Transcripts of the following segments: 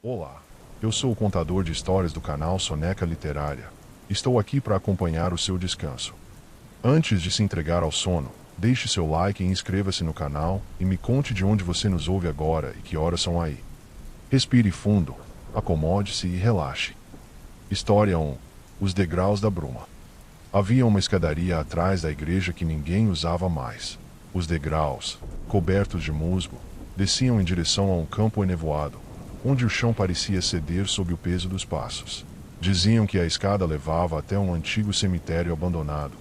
Olá, eu sou o contador de histórias do canal Soneca Literária. Estou aqui para acompanhar o seu descanso. Antes de se entregar ao sono, deixe seu like e inscreva-se no canal e me conte de onde você nos ouve agora e que horas são aí. Respire fundo, acomode-se e relaxe. História 1. Os degraus da bruma. Havia uma escadaria atrás da igreja que ninguém usava mais. Os degraus, cobertos de musgo, desciam em direção a um campo enevoado, onde o chão parecia ceder sob o peso dos passos. Diziam que a escada levava até um antigo cemitério abandonado,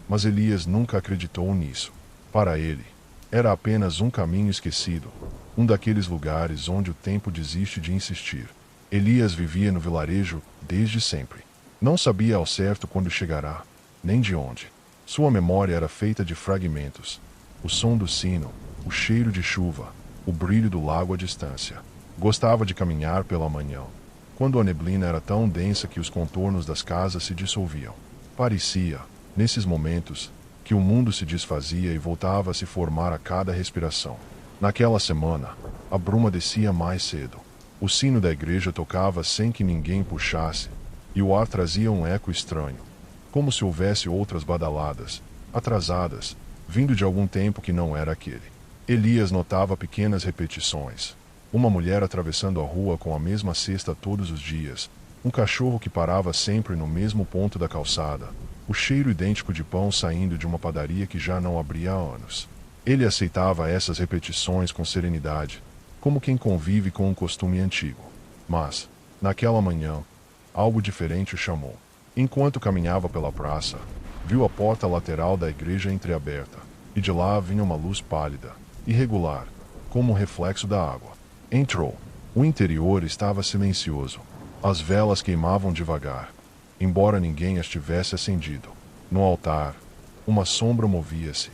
mas Elias nunca acreditou nisso. Para ele, era apenas um caminho esquecido, um daqueles lugares onde o tempo desiste de insistir. Elias vivia no vilarejo desde sempre. Não sabia ao certo quando chegará, nem de onde. Sua memória era feita de fragmentos: o som do sino, o cheiro de chuva, o brilho do lago à distância. Gostava de caminhar pela manhã, quando a neblina era tão densa que os contornos das casas se dissolviam. Parecia, nesses momentos, que o mundo se desfazia e voltava a se formar a cada respiração. Naquela semana, a bruma descia mais cedo. O sino da igreja tocava sem que ninguém puxasse, e o ar trazia um eco estranho, como se houvesse outras badaladas, atrasadas, vindo de algum tempo que não era aquele. Elias notava pequenas repetições. Uma mulher atravessando a rua com a mesma cesta todos os dias, um cachorro que parava sempre no mesmo ponto da calçada, o cheiro idêntico de pão saindo de uma padaria que já não abria há anos. Ele aceitava essas repetições com serenidade, como quem convive com um costume antigo. Mas, naquela manhã, algo diferente o chamou. Enquanto caminhava pela praça, viu a porta lateral da igreja entreaberta, e de lá vinha uma luz pálida, irregular, como um reflexo da água. Entrou. O interior estava silencioso. As velas queimavam devagar, embora ninguém as tivesse acendido. No altar, uma sombra movia-se,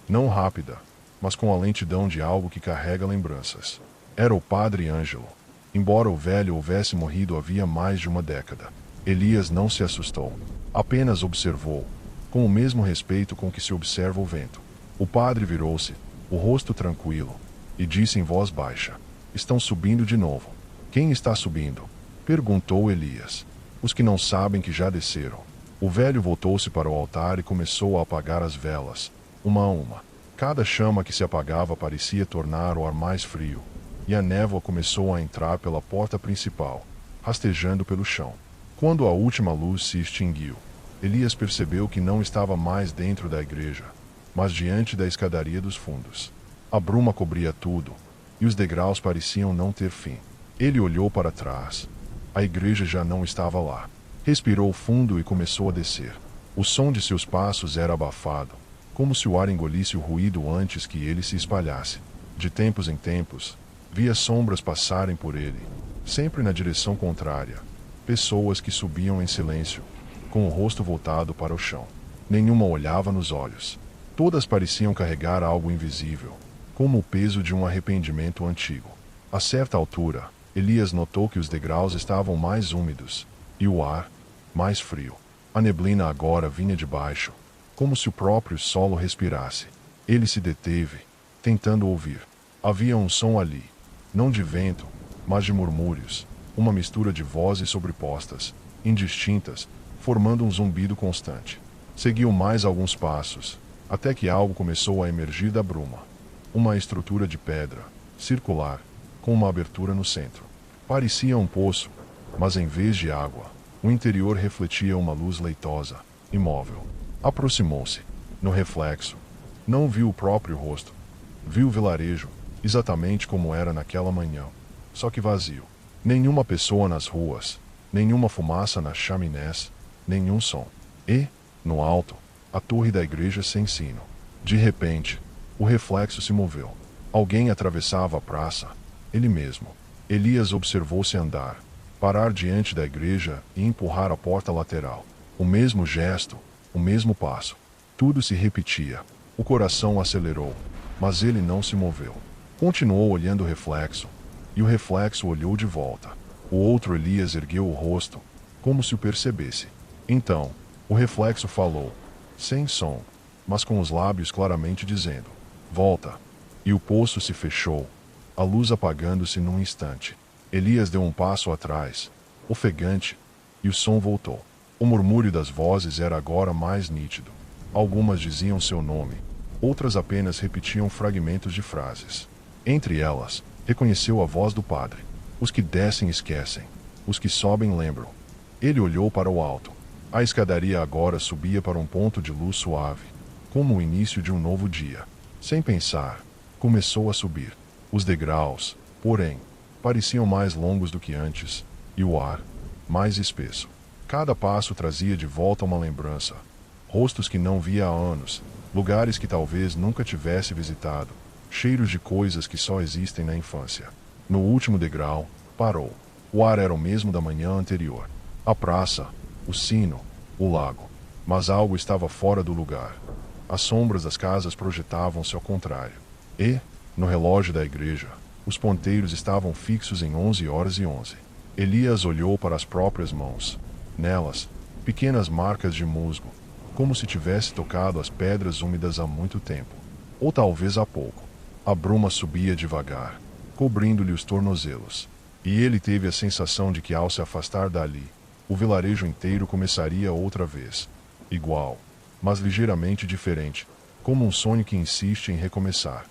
não rápida, mas com a lentidão de algo que carrega lembranças. Era o padre Ângelo. Embora o velho houvesse morrido havia mais de uma década. Elias não se assustou. Apenas observou, com o mesmo respeito com que se observa o vento. O padre virou-se, o rosto tranquilo, e disse em voz baixa: "Estão subindo de novo." "Quem está subindo?" perguntou Elias. "Os que não sabem que já desceram." O velho voltou-se para o altar e começou a apagar as velas, uma a uma. Cada chama que se apagava parecia tornar o ar mais frio, e a névoa começou a entrar pela porta principal, rastejando pelo chão. Quando a última luz se extinguiu, Elias percebeu que não estava mais dentro da igreja, mas diante da escadaria dos fundos. A bruma cobria tudo, e os degraus pareciam não ter fim. Ele olhou para trás. A igreja já não estava lá. Respirou fundo e começou a descer. O som de seus passos era abafado, como se o ar engolisse o ruído antes que ele se espalhasse. De tempos em tempos, via sombras passarem por ele, sempre na direção contrária. Pessoas que subiam em silêncio, com o rosto voltado para o chão. Nenhuma olhava nos olhos. Todas pareciam carregar algo invisível, como o peso de um arrependimento antigo. A certa altura, Elias notou que os degraus estavam mais úmidos, e o ar, mais frio. A neblina agora vinha de baixo, como se o próprio solo respirasse. Ele se deteve, tentando ouvir. Havia um som ali, não de vento, mas de murmúrios, uma mistura de vozes sobrepostas, indistintas, formando um zumbido constante. Seguiu mais alguns passos, até que algo começou a emergir da bruma. Uma estrutura de pedra, circular, com uma abertura no centro. Parecia um poço, mas em vez de água, o interior refletia uma luz leitosa, imóvel. Aproximou-se. No reflexo, não viu o próprio rosto. Viu o vilarejo, exatamente como era naquela manhã, só que vazio. Nenhuma pessoa nas ruas, nenhuma fumaça nas chaminés, nenhum som. E, no alto, a torre da igreja sem sino. De repente, o reflexo se moveu. Alguém atravessava a praça. Ele mesmo. Elias observou-se andar, parar diante da igreja e empurrar a porta lateral. O mesmo gesto, o mesmo passo. Tudo se repetia. O coração acelerou, mas ele não se moveu. Continuou olhando o reflexo, e o reflexo olhou de volta. O outro Elias ergueu o rosto, como se o percebesse. Então, o reflexo falou, sem som, mas com os lábios claramente dizendo: "Volta." E o poço se fechou, a luz apagando-se num instante. Elias deu um passo atrás, ofegante, e o som voltou. O murmúrio das vozes era agora mais nítido. Algumas diziam seu nome, outras apenas repetiam fragmentos de frases. Entre elas, reconheceu a voz do padre. Os que descem esquecem, os que sobem lembram. Ele olhou para o alto. A escadaria agora subia para um ponto de luz suave, como o início de um novo dia. Sem pensar, começou a subir. Os degraus, porém, pareciam mais longos do que antes, e o ar, mais espesso. Cada passo trazia de volta uma lembrança. Rostos que não via há anos, lugares que talvez nunca tivesse visitado, cheiros de coisas que só existem na infância. No último degrau, parou. O ar era o mesmo da manhã anterior. A praça, o sino, o lago. Mas algo estava fora do lugar. As sombras das casas projetavam-se ao contrário. E, no relógio da igreja, os ponteiros estavam fixos em 11h11. Elias olhou para as próprias mãos. Nelas, pequenas marcas de musgo, como se tivesse tocado as pedras úmidas há muito tempo. Ou talvez há pouco. A bruma subia devagar, cobrindo-lhe os tornozelos. E ele teve a sensação de que, ao se afastar dali, o vilarejo inteiro começaria outra vez. Igual, mas ligeiramente diferente, como um sonho que insiste em recomeçar.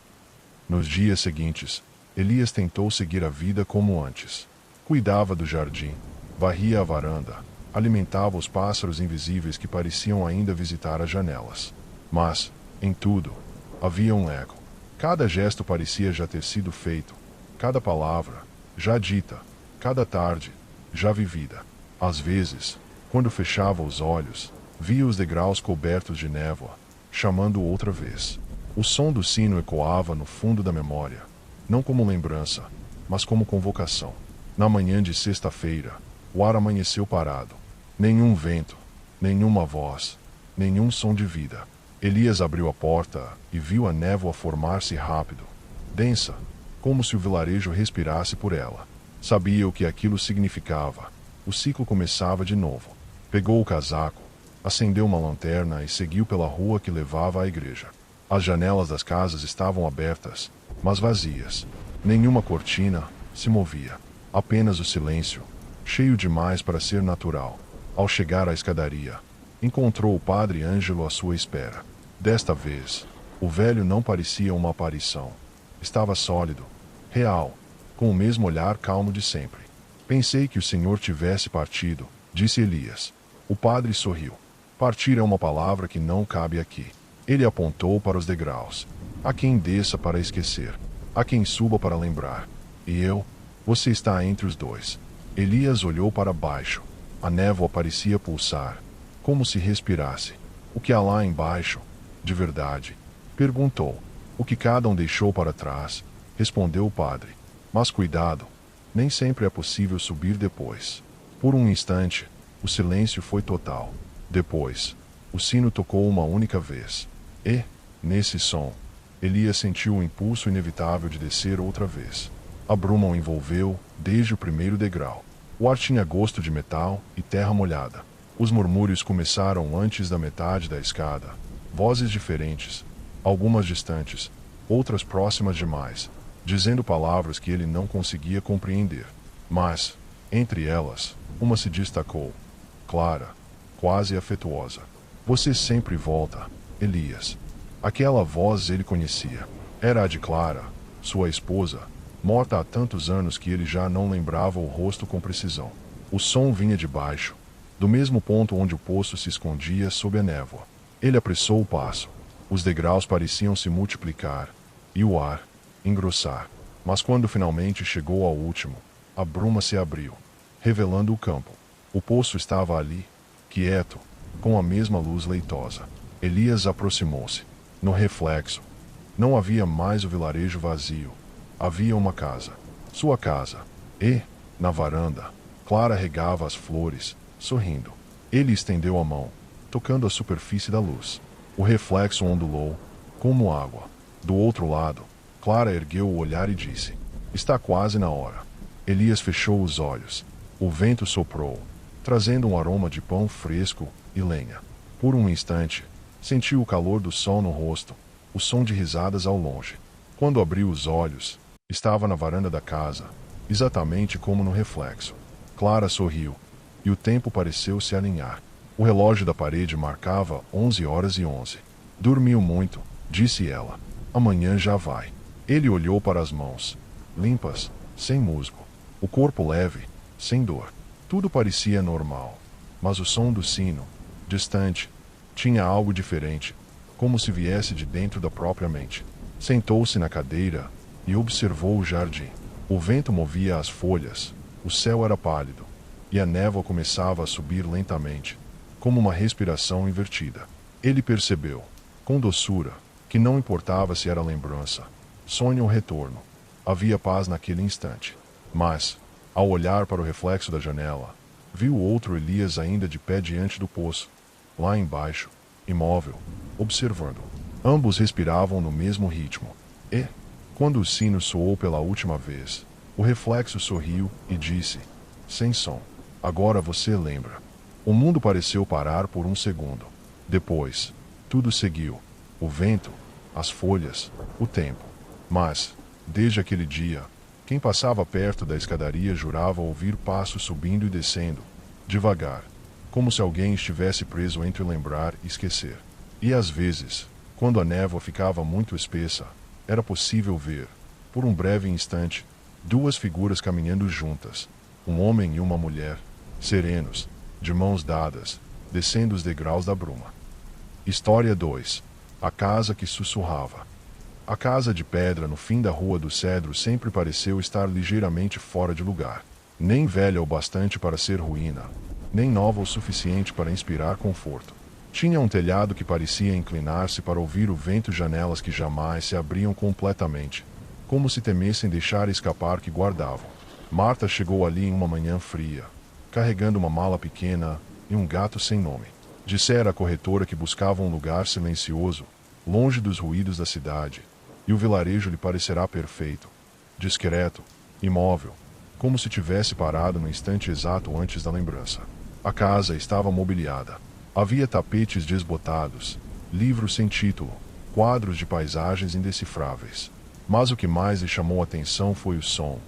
Nos dias seguintes, Elias tentou seguir a vida como antes. Cuidava do jardim, varria a varanda, alimentava os pássaros invisíveis que pareciam ainda visitar as janelas. Mas, em tudo, havia um eco. Cada gesto parecia já ter sido feito, cada palavra, já dita, cada tarde, já vivida. Às vezes, quando fechava os olhos, via os degraus cobertos de névoa, chamando outra vez. O som do sino ecoava no fundo da memória, não como lembrança, mas como convocação. Na manhã de sexta-feira, o ar amanheceu parado. Nenhum vento, nenhuma voz, nenhum som de vida. Elias abriu a porta e viu a névoa formar-se rápido, densa, como se o vilarejo respirasse por ela. Sabia o que aquilo significava. O ciclo começava de novo. Pegou o casaco, acendeu uma lanterna e seguiu pela rua que levava à igreja. As janelas das casas estavam abertas, mas vazias. Nenhuma cortina se movia. Apenas o silêncio, cheio demais para ser natural. Ao chegar à escadaria, encontrou o padre Ângelo à sua espera. Desta vez, o velho não parecia uma aparição. Estava sólido, real, com o mesmo olhar calmo de sempre. Pensei que o senhor tivesse partido, disse Elias. O padre sorriu. Partir é uma palavra que não cabe aqui. Ele apontou para os degraus. Há quem desça para esquecer. Há quem suba para lembrar. E eu? Você está entre os dois. Elias olhou para baixo. A névoa parecia pulsar, como se respirasse. O que há lá embaixo, de verdade? Perguntou. O que cada um deixou para trás, respondeu o padre. Mas cuidado, nem sempre é possível subir depois. Por um instante, o silêncio foi total. Depois, o sino tocou uma única vez. E, nesse som, Elias sentiu o impulso inevitável de descer outra vez. A bruma o envolveu desde o primeiro degrau. O ar tinha gosto de metal e terra molhada. Os murmúrios começaram antes da metade da escada. Vozes diferentes, algumas distantes, outras próximas demais, dizendo palavras que ele não conseguia compreender. Mas, entre elas, uma se destacou, clara, quase afetuosa. Você sempre volta, Elias. Aquela voz ele conhecia. Era a de Clara, sua esposa, morta há tantos anos que ele já não lembrava o rosto com precisão. O som vinha de baixo, do mesmo ponto onde o poço se escondia sob a névoa. Ele apressou o passo. Os degraus pareciam se multiplicar, e o ar, engrossar. Mas quando finalmente chegou ao último, a bruma se abriu, revelando o campo. O poço estava ali, quieto, com a mesma luz leitosa. Elias aproximou-se. No reflexo, não havia mais o vilarejo vazio. Havia uma casa. Sua casa. E, na varanda, Clara regava as flores, sorrindo. Ele estendeu a mão, tocando a superfície da luz. O reflexo ondulou, como água. Do outro lado, Clara ergueu o olhar e disse: Está quase na hora. Elias fechou os olhos. O vento soprou, trazendo um aroma de pão fresco e lenha. Por um instante, sentiu o calor do sol no rosto, o som de risadas ao longe. Quando abriu os olhos, estava na varanda da casa, exatamente como no reflexo. Clara sorriu, e o tempo pareceu se alinhar. O relógio da parede marcava 11h11. Dormiu muito, disse ela. Amanhã já vai. Ele olhou para as mãos, limpas, sem musgo. O corpo leve, sem dor. Tudo parecia normal. Mas o som do sino, distante, tinha algo diferente, como se viesse de dentro da própria mente. Sentou-se na cadeira e observou o jardim. O vento movia as folhas, o céu era pálido, e a névoa começava a subir lentamente, como uma respiração invertida. Ele percebeu, com doçura, que não importava se era lembrança, sonho ou retorno. Havia paz naquele instante. Mas, ao olhar para o reflexo da janela, viu o outro Elias ainda de pé diante do poço, lá embaixo, imóvel, observando. Ambos respiravam no mesmo ritmo. E, quando o sino soou pela última vez, o reflexo sorriu e disse, sem som: agora você lembra. O mundo pareceu parar por um segundo. Depois, tudo seguiu. O vento, as folhas, o tempo. Mas, desde aquele dia, quem passava perto da escadaria jurava ouvir passos subindo e descendo, devagar, como se alguém estivesse preso entre lembrar e esquecer. E às vezes, quando a névoa ficava muito espessa, era possível ver, por um breve instante, duas figuras caminhando juntas, um homem e uma mulher, serenos, de mãos dadas, descendo os degraus da bruma. História 2. A casa que sussurrava. A casa de pedra no fim da Rua do Cedro sempre pareceu estar ligeiramente fora de lugar. Nem velha o bastante para ser ruína, nem nova o suficiente para inspirar conforto. Tinha um telhado que parecia inclinar-se para ouvir o vento e janelas que jamais se abriam completamente, como se temessem deixar escapar que guardavam. Marta chegou ali em uma manhã fria, carregando uma mala pequena e um gato sem nome. Dissera à corretora que buscava um lugar silencioso, longe dos ruídos da cidade, e o vilarejo lhe parecerá perfeito, discreto, imóvel, como se tivesse parado no instante exato antes da lembrança. A casa estava mobiliada. Havia tapetes desbotados, livros sem título, quadros de paisagens indecifráveis. Mas o que mais lhe chamou a atenção foi o som,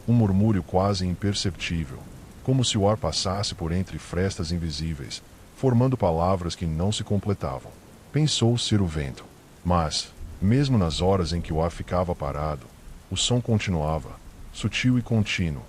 um murmúrio quase imperceptível, como se o ar passasse por entre frestas invisíveis, formando palavras que não se completavam. Pensou ser o vento. Mas, mesmo nas horas em que o ar ficava parado, o som continuava, sutil e contínuo,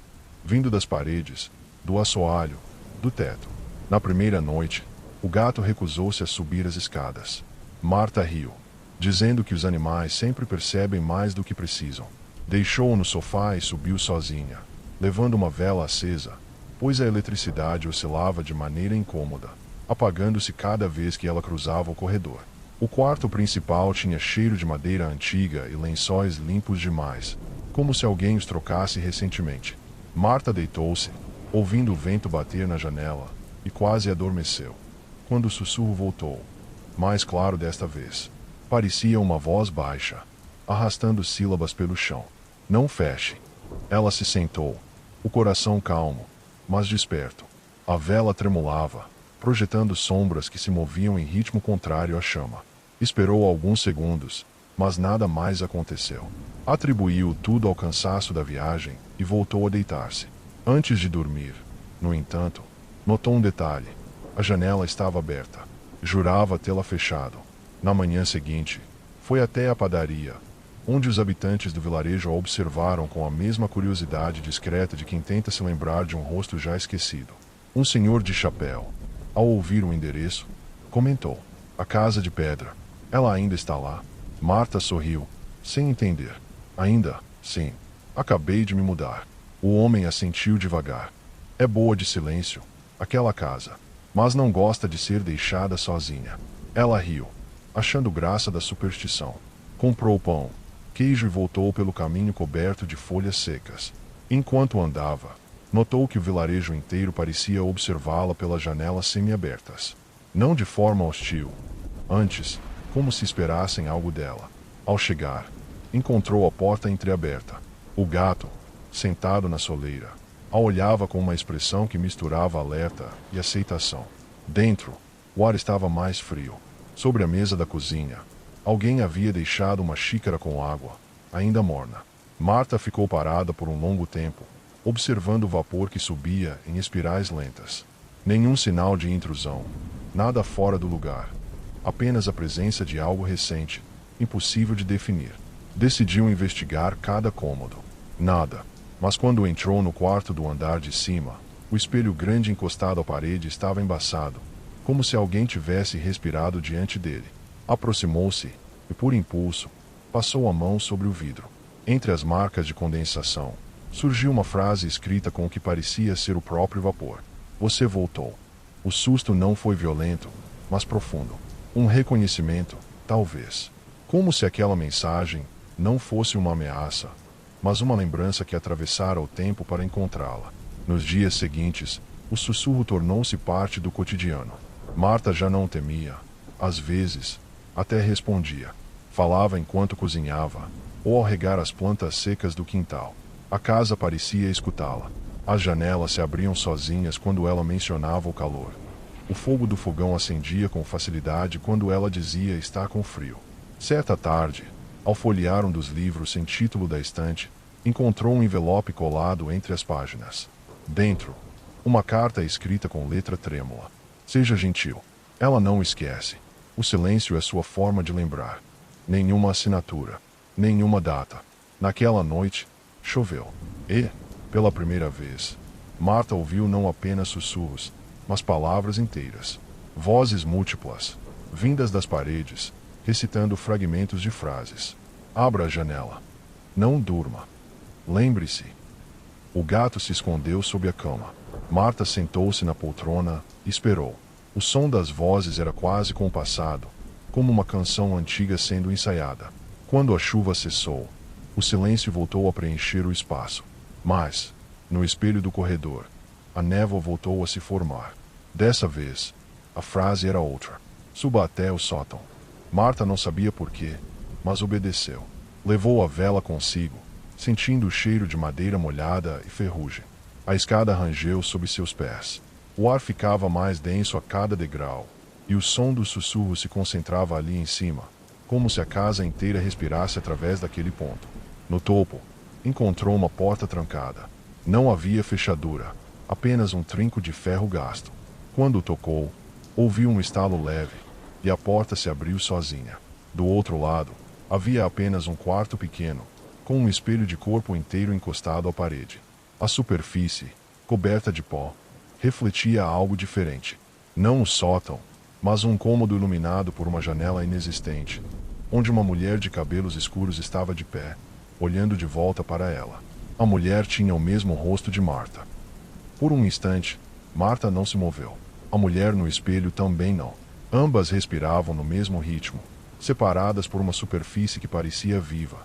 vindo das paredes, do assoalho, do teto. Na primeira noite, o gato recusou-se a subir as escadas. Marta riu, dizendo que os animais sempre percebem mais do que precisam. Deixou-o no sofá e subiu sozinha, levando uma vela acesa, pois a eletricidade oscilava de maneira incômoda, apagando-se cada vez que ela cruzava o corredor. O quarto principal tinha cheiro de madeira antiga e lençóis limpos demais, como se alguém os trocasse recentemente. Marta deitou-se, ouvindo o vento bater na janela, e quase adormeceu. Quando o sussurro voltou, mais claro desta vez, parecia uma voz baixa, arrastando sílabas pelo chão. Não feche. Ela se sentou, o coração calmo, mas desperto. A vela tremulava, projetando sombras que se moviam em ritmo contrário à chama. Esperou alguns segundos, mas nada mais aconteceu. Atribuiu tudo ao cansaço da viagem e voltou a deitar-se. Antes de dormir, no entanto, notou um detalhe. A janela estava aberta. Jurava tê-la fechado. Na manhã seguinte, foi até a padaria, onde os habitantes do vilarejo a observaram com a mesma curiosidade discreta de quem tenta se lembrar de um rosto já esquecido. Um senhor de chapéu, ao ouvir o endereço, comentou: a casa de pedra. Ela ainda está lá? Marta sorriu, sem entender. Ainda? Sim. Acabei de me mudar. O homem assentiu devagar. É boa de silêncio, aquela casa, mas não gosta de ser deixada sozinha. Ela riu, achando graça da superstição. Comprou pão, queijo e voltou pelo caminho coberto de folhas secas. Enquanto andava, notou que o vilarejo inteiro parecia observá-la pelas janelas semiabertas. Não de forma hostil. Antes, como se esperassem algo dela. Ao chegar, encontrou a porta entreaberta. O gato, sentado na soleira, a olhava com uma expressão que misturava alerta e aceitação. Dentro, o ar estava mais frio. Sobre a mesa da cozinha, alguém havia deixado uma xícara com água, ainda morna. Marta ficou parada por um longo tempo, observando o vapor que subia em espirais lentas. Nenhum sinal de intrusão, nada fora do lugar. Apenas a presença de algo recente, impossível de definir. Decidiu investigar cada cômodo. Nada. Mas quando entrou no quarto do andar de cima, o espelho grande encostado à parede estava embaçado, como se alguém tivesse respirado diante dele. Aproximou-se e, por impulso, passou a mão sobre o vidro. Entre as marcas de condensação, surgiu uma frase escrita com o que parecia ser o próprio vapor. Você voltou. O susto não foi violento, mas profundo. Um reconhecimento, talvez. Como se aquela mensagem não fosse uma ameaça, mas uma lembrança que atravessara o tempo para encontrá-la. Nos dias seguintes, o sussurro tornou-se parte do cotidiano. Marta já não temia. Às vezes, até respondia. Falava enquanto cozinhava, ou ao regar as plantas secas do quintal. A casa parecia escutá-la. As janelas se abriam sozinhas quando ela mencionava o calor. O fogo do fogão acendia com facilidade quando ela dizia estar com frio. Certa tarde, ao folhear um dos livros sem título da estante, encontrou um envelope colado entre as páginas. Dentro, uma carta escrita com letra trêmula. Seja gentil. Ela não esquece. O silêncio é sua forma de lembrar. Nenhuma assinatura. Nenhuma data. Naquela noite, choveu. E, pela primeira vez, Marta ouviu não apenas sussurros, mas palavras inteiras. Vozes múltiplas, vindas das paredes, recitando fragmentos de frases. Abra a janela. Não durma. Lembre-se. O gato se escondeu sob a cama. Marta sentou-se na poltrona e esperou. O som das vozes era quase compassado, como uma canção antiga sendo ensaiada. Quando a chuva cessou, o silêncio voltou a preencher o espaço. Mas, no espelho do corredor, a névoa voltou a se formar. Dessa vez, a frase era outra. Suba até o sótão. Marta não sabia por quê, mas obedeceu. Levou a vela consigo, sentindo o cheiro de madeira molhada e ferrugem. A escada rangeu sob seus pés. O ar ficava mais denso a cada degrau, e o som dos sussurros se concentrava ali em cima, como se a casa inteira respirasse através daquele ponto. No topo, encontrou uma porta trancada. Não havia fechadura, apenas um trinco de ferro gasto. Quando tocou, ouviu um estalo leve, e a porta se abriu sozinha. Do outro lado, havia apenas um quarto pequeno, com um espelho de corpo inteiro encostado à parede. A superfície, coberta de pó, refletia algo diferente. Não o sótão, mas um cômodo iluminado por uma janela inexistente, onde uma mulher de cabelos escuros estava de pé, olhando de volta para ela. A mulher tinha o mesmo rosto de Marta. Por um instante, Marta não se moveu. A mulher no espelho também não. Ambas respiravam no mesmo ritmo, separadas por uma superfície que parecia viva,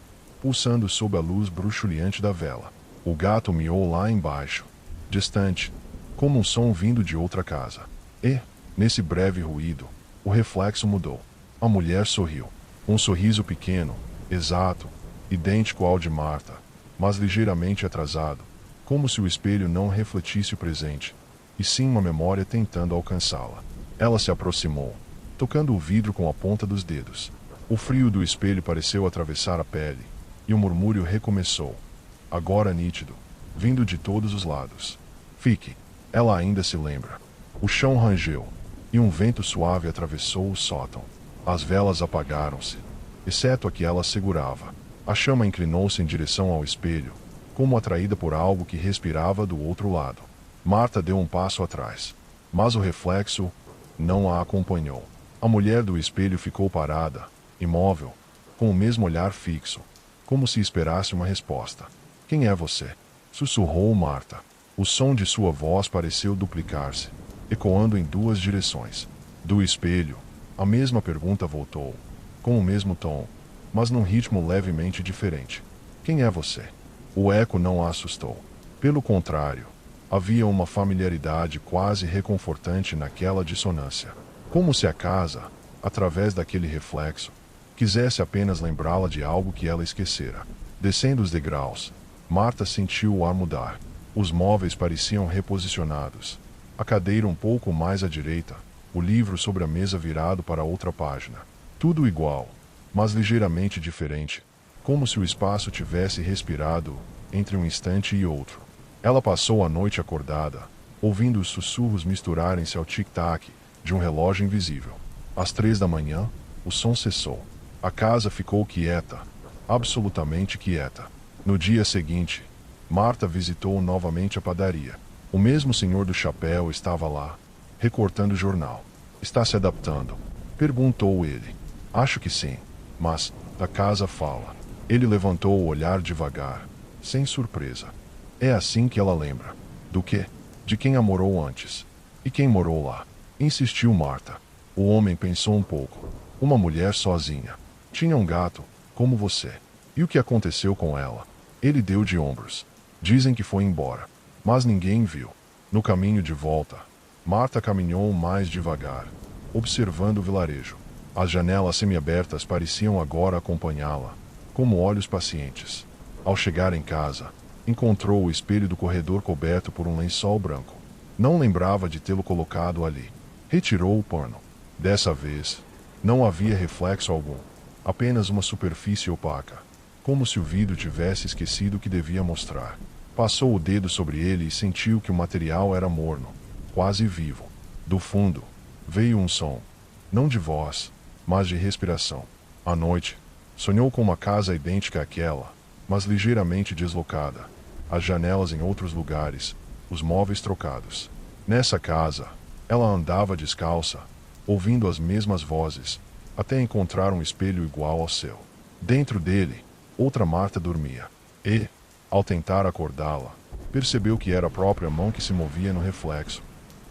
pulsando sob a luz bruxuleante da vela. O gato miou lá embaixo, distante, como um som vindo de outra casa. E, nesse breve ruído, o reflexo mudou. A mulher sorriu. Um sorriso pequeno, exato, idêntico ao de Marta, mas ligeiramente atrasado, como se o espelho não refletisse o presente, e sim uma memória tentando alcançá-la. Ela se aproximou, tocando o vidro com a ponta dos dedos. O frio do espelho pareceu atravessar a pele, e o murmúrio recomeçou, agora nítido, vindo de todos os lados. Fique. Ela ainda se lembra. O chão rangeu, e um vento suave atravessou o sótão. As velas apagaram-se, exceto a que ela segurava. A chama inclinou-se em direção ao espelho, como atraída por algo que respirava do outro lado. Marta deu um passo atrás, mas o reflexo não a acompanhou. A mulher do espelho ficou parada, imóvel, com o mesmo olhar fixo, como se esperasse uma resposta. Quem é você? Sussurrou Marta. O som de sua voz pareceu duplicar-se, ecoando em duas direções. Do espelho, a mesma pergunta voltou, com o mesmo tom, mas num ritmo levemente diferente. Quem é você? O eco não a assustou. Pelo contrário, havia uma familiaridade quase reconfortante naquela dissonância. Como se a casa, através daquele reflexo, quisesse apenas lembrá-la de algo que ela esquecera. Descendo os degraus, Marta sentiu o ar mudar. Os móveis pareciam reposicionados. A cadeira um pouco mais à direita, o livro sobre a mesa virado para outra página. Tudo igual, mas ligeiramente diferente, como se o espaço tivesse respirado entre um instante e outro. Ela passou a noite acordada, ouvindo os sussurros misturarem-se ao tic-tac de um relógio invisível. Às 3 da manhã, o som cessou. A casa ficou quieta, absolutamente quieta. No dia seguinte, Marta visitou novamente a padaria. O mesmo senhor do chapéu estava lá, recortando o jornal. Está se adaptando? Perguntou ele. Acho que sim, mas a casa fala. Ele levantou o olhar devagar, sem surpresa. É assim que ela lembra. Do quê? De quem a morou antes. E quem morou lá? Insistiu Marta. O homem pensou um pouco. Uma mulher sozinha. Tinha um gato, como você. E o que aconteceu com ela? Ele deu de ombros. Dizem que foi embora. Mas ninguém viu. No caminho de volta, Marta caminhou mais devagar, observando o vilarejo. As janelas semiabertas pareciam agora acompanhá-la, como olhos pacientes. Ao chegar em casa, encontrou o espelho do corredor coberto por um lençol branco. Não lembrava de tê-lo colocado ali. Retirou o pano. Dessa vez, não havia reflexo algum, apenas uma superfície opaca, como se o vidro tivesse esquecido o que devia mostrar. Passou o dedo sobre ele e sentiu que o material era morno, quase vivo. Do fundo, veio um som, não de voz, mas de respiração. À noite, sonhou com uma casa idêntica àquela, mas ligeiramente deslocada. As janelas em outros lugares, os móveis trocados. Nessa casa, ela andava descalça, ouvindo as mesmas vozes, até encontrar um espelho igual ao seu. Dentro dele, outra Marta dormia. E, ao tentar acordá-la, percebeu que era a própria mão que se movia no reflexo,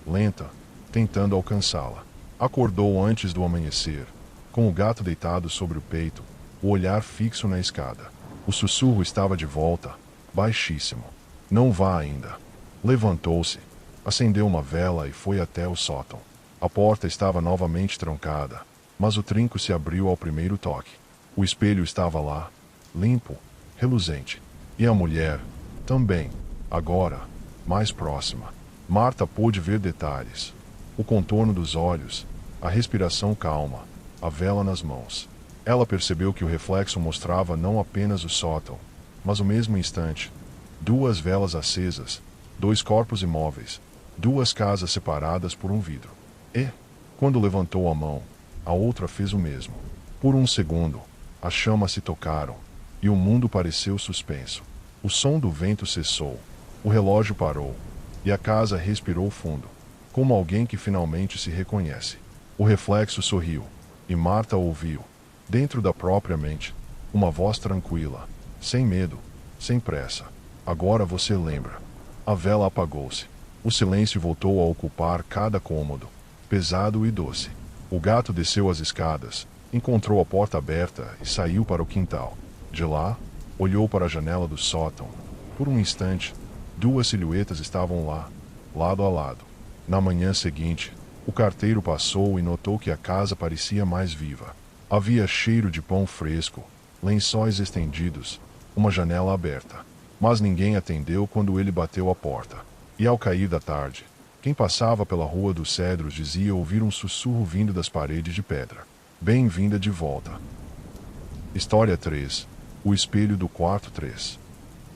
lenta, tentando alcançá-la. Acordou antes do amanhecer, com o gato deitado sobre o peito, o olhar fixo na escada. O sussurro estava de volta, baixíssimo. Não vá ainda. Levantou-se, acendeu uma vela e foi até o sótão. A porta estava novamente trancada, mas o trinco se abriu ao primeiro toque. O espelho estava lá, limpo, reluzente. E a mulher, também, agora, mais próxima. Marta pôde ver detalhes. O contorno dos olhos, a respiração calma, a vela nas mãos. Ela percebeu que o reflexo mostrava não apenas o sótão, mas o mesmo instante. 2 velas acesas, 2 corpos imóveis, 2 casas separadas por um vidro. E, quando levantou a mão, a outra fez o mesmo. Por um segundo, as chamas se tocaram, e o mundo pareceu suspenso. O som do vento cessou, o relógio parou, e a casa respirou fundo, como alguém que finalmente se reconhece. O reflexo sorriu, e Marta ouviu, dentro da própria mente, uma voz tranquila, sem medo, sem pressa. Agora você lembra. A vela apagou-se. O silêncio voltou a ocupar cada cômodo, pesado e doce. O gato desceu as escadas, encontrou a porta aberta e saiu para o quintal. De lá, olhou para a janela do sótão. Por um instante, 2 silhuetas estavam lá, lado a lado. Na manhã seguinte, o carteiro passou e notou que a casa parecia mais viva. Havia cheiro de pão fresco, lençóis estendidos, uma janela aberta. Mas ninguém atendeu quando ele bateu a porta. E ao cair da tarde, quem passava pela Rua dos Cedros dizia ouvir um sussurro vindo das paredes de pedra. Bem-vinda de volta. História 3. O espelho do quarto 3.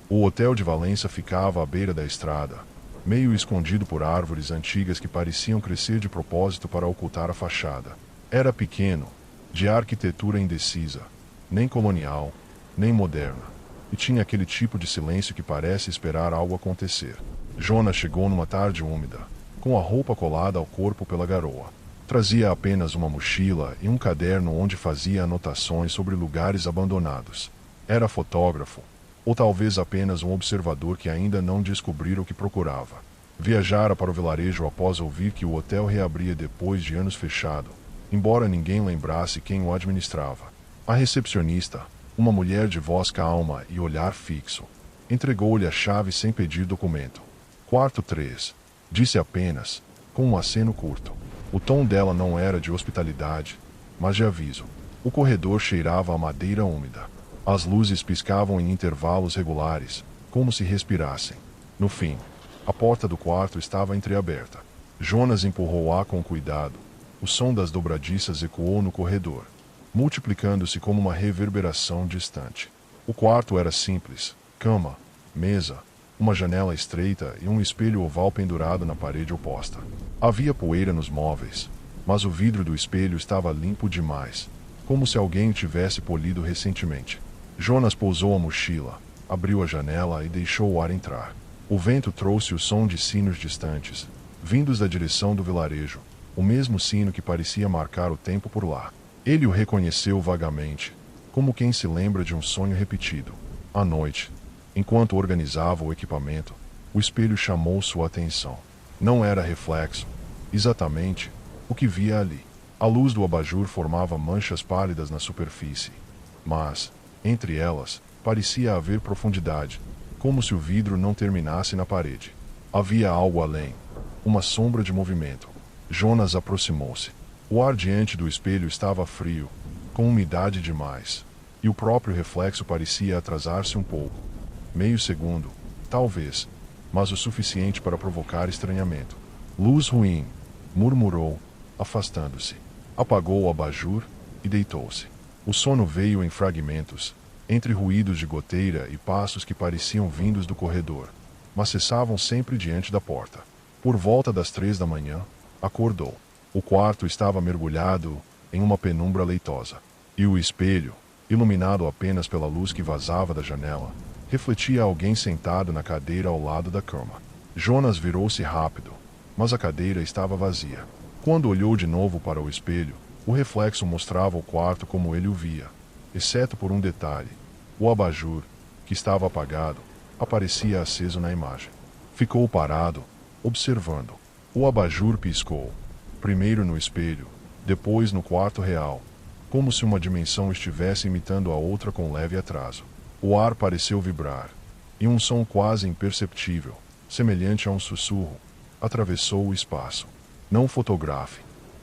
O hotel de Valença ficava à beira da estrada, meio escondido por árvores antigas que pareciam crescer de propósito para ocultar a fachada. Era pequeno, de arquitetura indecisa, nem colonial, nem moderna, e tinha aquele tipo de silêncio que parece esperar algo acontecer. Jonas chegou numa tarde úmida, com a roupa colada ao corpo pela garoa. Trazia apenas uma mochila e um caderno onde fazia anotações sobre lugares abandonados. Era fotógrafo, ou talvez apenas um observador que ainda não descobrira o que procurava. Viajara para o vilarejo após ouvir que o hotel reabria depois de anos fechado, embora ninguém lembrasse quem o administrava. A recepcionista, uma mulher de voz calma e olhar fixo, entregou-lhe a chave sem pedir documento. Quarto 3, disse apenas, com um aceno curto. O tom dela não era de hospitalidade, mas de aviso. O corredor cheirava a madeira úmida. As luzes piscavam em intervalos regulares, como se respirassem. No fim, a porta do quarto estava entreaberta. Jonas empurrou-a com cuidado. O som das dobradiças ecoou no corredor, multiplicando-se como uma reverberação distante. O quarto era simples: cama, mesa, uma janela estreita e um espelho oval pendurado na parede oposta. Havia poeira nos móveis, mas o vidro do espelho estava limpo demais, como se alguém o tivesse polido recentemente. Jonas pousou a mochila, abriu a janela e deixou o ar entrar. O vento trouxe o som de sinos distantes, vindos da direção do vilarejo, o mesmo sino que parecia marcar o tempo por lá. Ele o reconheceu vagamente, como quem se lembra de um sonho repetido. À noite, enquanto organizava o equipamento, o espelho chamou sua atenção. Não era reflexo, exatamente, o que via ali. A luz do abajur formava manchas pálidas na superfície, mas, entre elas, parecia haver profundidade, como se o vidro não terminasse na parede. Havia algo além, uma sombra de movimento. Jonas aproximou-se. O ar diante do espelho estava frio, com umidade demais, e o próprio reflexo parecia atrasar-se um pouco. Meio segundo, talvez, mas o suficiente para provocar estranhamento. Luz ruim, murmurou, afastando-se. Apagou o abajur e deitou-se. O sono veio em fragmentos, entre ruídos de goteira e passos que pareciam vindos do corredor, mas cessavam sempre diante da porta. Por volta das 3 da manhã, acordou. O quarto estava mergulhado em uma penumbra leitosa, e o espelho, iluminado apenas pela luz que vazava da janela, refletia alguém sentado na cadeira ao lado da cama. Jonas virou-se rápido, mas a cadeira estava vazia. Quando olhou de novo para o espelho, o reflexo mostrava o quarto como ele o via, exceto por um detalhe: o abajur, que estava apagado, aparecia aceso na imagem. Ficou parado, observando. O abajur piscou, primeiro no espelho, depois no quarto real, como se uma dimensão estivesse imitando a outra com leve atraso. O ar pareceu vibrar, e um som quase imperceptível, semelhante a um sussurro, atravessou o espaço. Não fotografe.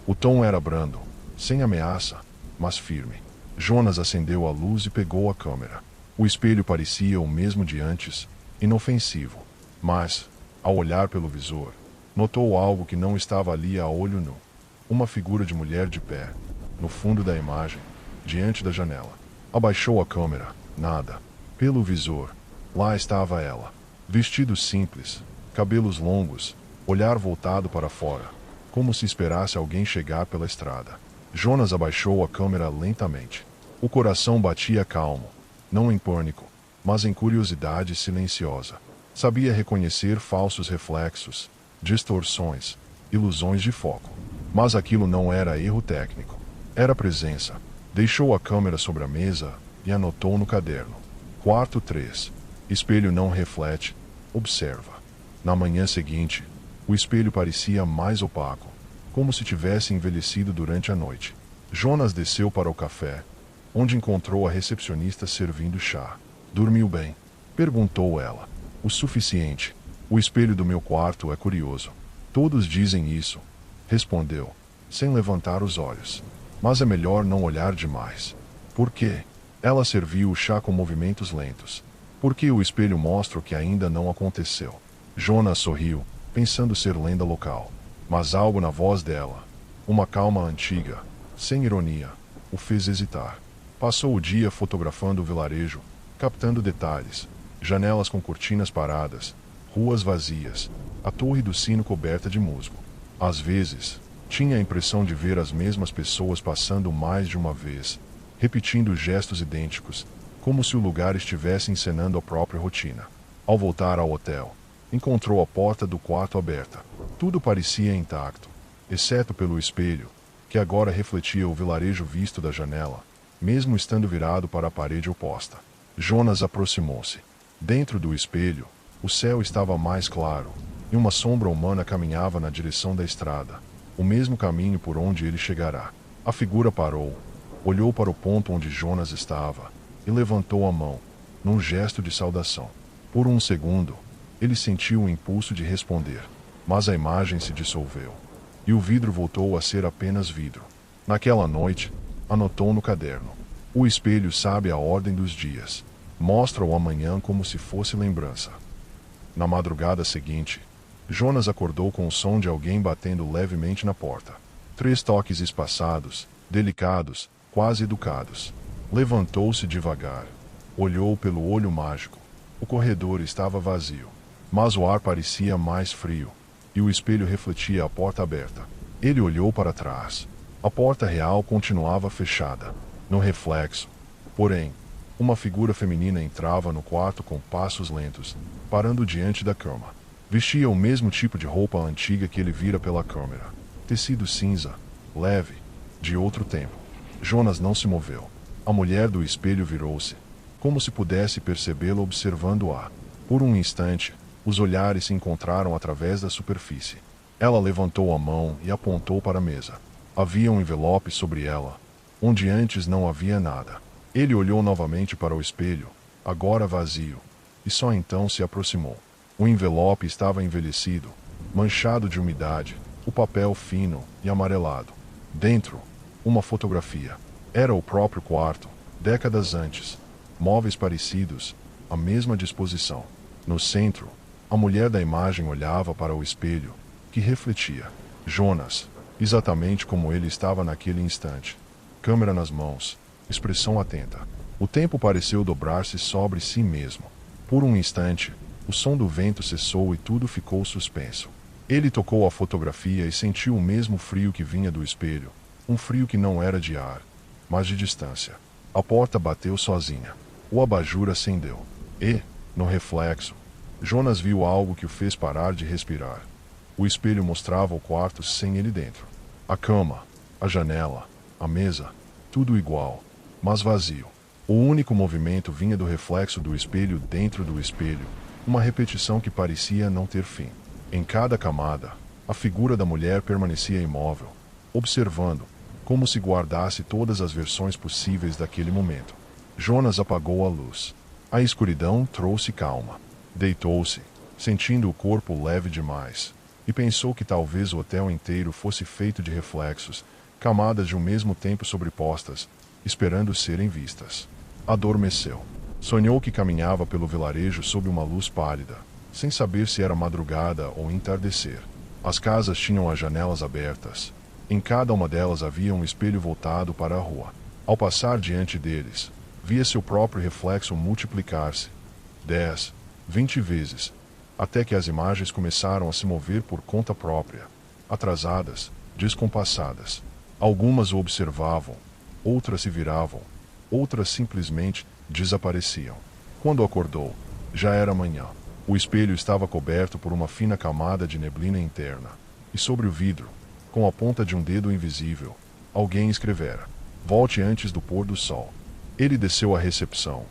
O tom era brando, sem ameaça, mas firme. Jonas acendeu a luz e pegou a câmera. O espelho parecia o mesmo de antes, inofensivo. Mas, ao olhar pelo visor, notou algo que não estava ali a olho nu. Uma figura de mulher de pé, no fundo da imagem, diante da janela. Abaixou a câmera. Nada. Pelo visor, lá estava ela. Vestido simples, cabelos longos, olhar voltado para fora, como se esperasse alguém chegar pela estrada. Jonas abaixou a câmera lentamente. O coração batia calmo, não em pânico, mas em curiosidade silenciosa. Sabia reconhecer falsos reflexos, distorções, ilusões de foco. Mas aquilo não era erro técnico. Era presença. Deixou a câmera sobre a mesa e anotou no caderno. Quarto 3. Espelho não reflete, observa. Na manhã seguinte, o espelho parecia mais opaco, como se tivesse envelhecido durante a noite. Jonas desceu para o café, onde encontrou a recepcionista servindo chá. Dormiu bem? Perguntou ela. O suficiente. O espelho do meu quarto é curioso. Todos dizem isso, respondeu, sem levantar os olhos. Mas é melhor não olhar demais. Por quê? Ela serviu o chá com movimentos lentos. Porque o espelho mostra o que ainda não aconteceu. Jonas sorriu, pensando ser lenda local. Mas algo na voz dela, uma calma antiga, sem ironia, o fez hesitar. Passou o dia fotografando o vilarejo, captando detalhes, janelas com cortinas paradas, ruas vazias, a torre do sino coberta de musgo. Às vezes, tinha a impressão de ver as mesmas pessoas passando mais de uma vez, repetindo gestos idênticos, como se o lugar estivesse encenando a própria rotina. Ao voltar ao hotel, encontrou a porta do quarto aberta. Tudo parecia intacto, exceto pelo espelho, que agora refletia o vilarejo visto da janela, mesmo estando virado para a parede oposta. Jonas aproximou-se. Dentro do espelho, o céu estava mais claro, e uma sombra humana caminhava na direção da estrada, o mesmo caminho por onde ele chegará. A figura parou, olhou para o ponto onde Jonas estava, e levantou a mão, num gesto de saudação. Por um segundo, ele sentiu o impulso de responder, mas a imagem se dissolveu, e o vidro voltou a ser apenas vidro. Naquela noite, anotou no caderno: o espelho sabe a ordem dos dias, mostra o amanhã como se fosse lembrança. Na madrugada seguinte, Jonas acordou com o som de alguém batendo levemente na porta. 3 toques espaçados, delicados, quase educados. Levantou-se devagar. Olhou pelo olho mágico. O corredor estava vazio. mas o ar parecia mais frio, e o espelho refletia a porta aberta. Ele olhou para trás. A porta real continuava fechada. No reflexo, porém, uma figura feminina entrava no quarto com passos lentos, parando diante da cama. Vestia o mesmo tipo de roupa antiga que ele vira pela câmera. Tecido cinza, leve, de outro tempo. Jonas não se moveu. A mulher do espelho virou-se, como se pudesse percebê-lo observando-a. Por um instante, os olhares se encontraram através da superfície. Ela levantou a mão e apontou para a mesa. Havia um envelope sobre ela, onde antes não havia nada. Ele olhou novamente para o espelho, agora vazio, e só então se aproximou. O envelope estava envelhecido, manchado de umidade, o papel fino e amarelado. Dentro, uma fotografia. Era o próprio quarto, décadas antes. Móveis parecidos, a mesma disposição. No centro, a mulher da imagem olhava para o espelho, que refletia Jonas, exatamente como ele estava naquele instante. Câmera nas mãos, expressão atenta. O tempo pareceu dobrar-se sobre si mesmo. Por um instante, o som do vento cessou e tudo ficou suspenso. Ele tocou a fotografia e sentiu o mesmo frio que vinha do espelho, um frio que não era de ar, mas de distância. A porta bateu sozinha. O abajur acendeu. E, no reflexo, Jonas viu algo que o fez parar de respirar. O espelho mostrava o quarto sem ele dentro. A cama, a janela, a mesa, tudo igual, mas vazio. O único movimento vinha do reflexo do espelho dentro do espelho, uma repetição que parecia não ter fim. Em cada camada, a figura da mulher permanecia imóvel, observando, como se guardasse todas as versões possíveis daquele momento. Jonas apagou a luz. A escuridão trouxe calma. Deitou-se, sentindo o corpo leve demais, e pensou que talvez o hotel inteiro fosse feito de reflexos, camadas de um mesmo tempo sobrepostas, esperando serem vistas. Adormeceu. Sonhou que caminhava pelo vilarejo sob uma luz pálida, sem saber se era madrugada ou entardecer. As casas tinham as janelas abertas. Em cada uma delas havia um espelho voltado para a rua. Ao passar diante deles, via seu próprio reflexo multiplicar-se 10, 20 vezes, até que as imagens começaram a se mover por conta própria, atrasadas, descompassadas. Algumas o observavam, outras se viravam, outras simplesmente desapareciam. Quando acordou, já era manhã. O espelho estava coberto por uma fina camada de neblina interna, e sobre o vidro, com a ponta de um dedo invisível, alguém escrevera: "Volte antes do pôr do sol." Ele desceu à recepção,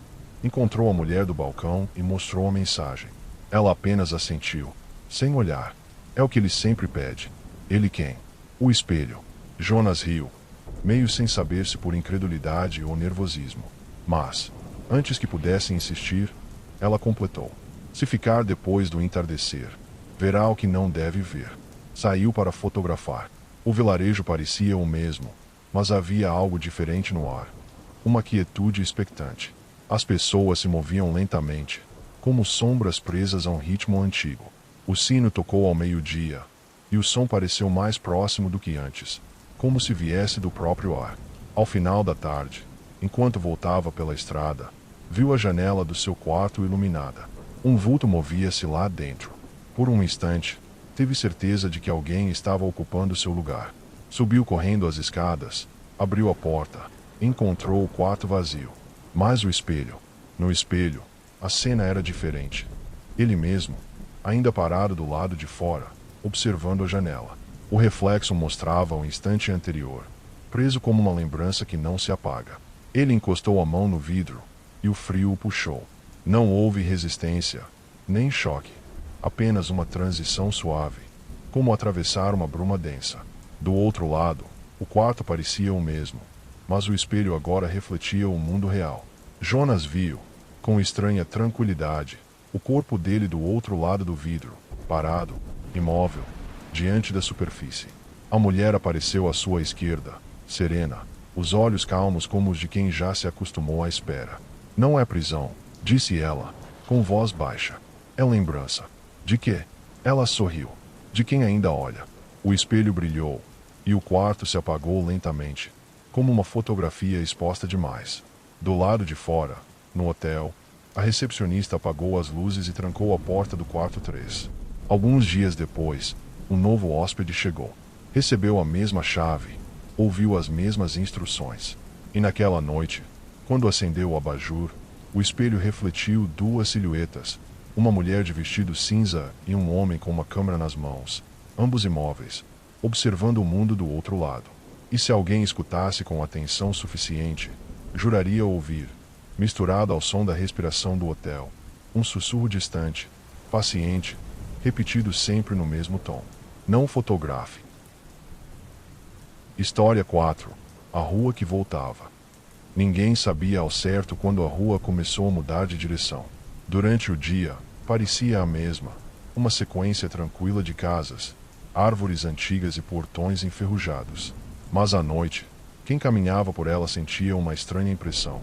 encontrou a mulher do balcão e mostrou a mensagem. Ela apenas assentiu, sem olhar. É o que ele sempre pede. Ele quem? O espelho. Jonas riu, meio sem saber se por incredulidade ou nervosismo. Mas, antes que pudesse insistir, ela completou: "Se ficar depois do entardecer, verá o que não deve ver." Saiu para fotografar. O vilarejo parecia o mesmo, mas havia algo diferente no ar. Uma quietude expectante. As pessoas se moviam lentamente, como sombras presas a um ritmo antigo. O sino tocou ao meio-dia, e o som pareceu mais próximo do que antes, como se viesse do próprio ar. Ao final da tarde, enquanto voltava pela estrada, viu a janela do seu quarto iluminada. Um vulto movia-se lá dentro. Por um instante, teve certeza de que alguém estava ocupando seu lugar. Subiu correndo as escadas, abriu a porta, encontrou o quarto vazio. Mas o espelho. No espelho, a cena era diferente. Ele mesmo, ainda parado do lado de fora, observando a janela. O reflexo mostrava o instante anterior, preso como uma lembrança que não se apaga. Ele encostou a mão no vidro, e o frio o puxou. Não houve resistência, nem choque. Apenas uma transição suave, como atravessar uma bruma densa. Do outro lado, o quarto parecia o mesmo, mas o espelho agora refletia o mundo real. Jonas viu, com estranha tranquilidade, o corpo dele do outro lado do vidro, parado, imóvel, diante da superfície. A mulher apareceu à sua esquerda, serena, os olhos calmos como os de quem já se acostumou à espera. "Não é prisão", disse ela, com voz baixa. "É lembrança." "De quê?" Ela sorriu. "De quem ainda olha." O espelho brilhou, e o quarto se apagou lentamente, como uma fotografia exposta demais. Do lado de fora, no hotel, A recepcionista apagou as luzes e trancou a porta do quarto 3. Alguns dias depois, um novo hóspede chegou. Recebeu a mesma chave, ouviu as mesmas instruções. E naquela noite, quando acendeu o abajur, o espelho refletiu duas silhuetas, uma mulher de vestido cinza e um homem com uma câmera nas mãos, ambos imóveis, observando o mundo do outro lado. E se alguém escutasse com atenção suficiente, juraria ouvir, misturado ao som da respiração do hotel, um sussurro distante, paciente, repetido sempre no mesmo tom. Não fotografe. História 4. A rua que voltava. Ninguém sabia ao certo quando a rua começou a mudar de direção. Durante o dia, parecia a mesma, uma sequência tranquila de casas, árvores antigas e portões enferrujados. Mas à noite, quem caminhava por ela sentia uma estranha impressão.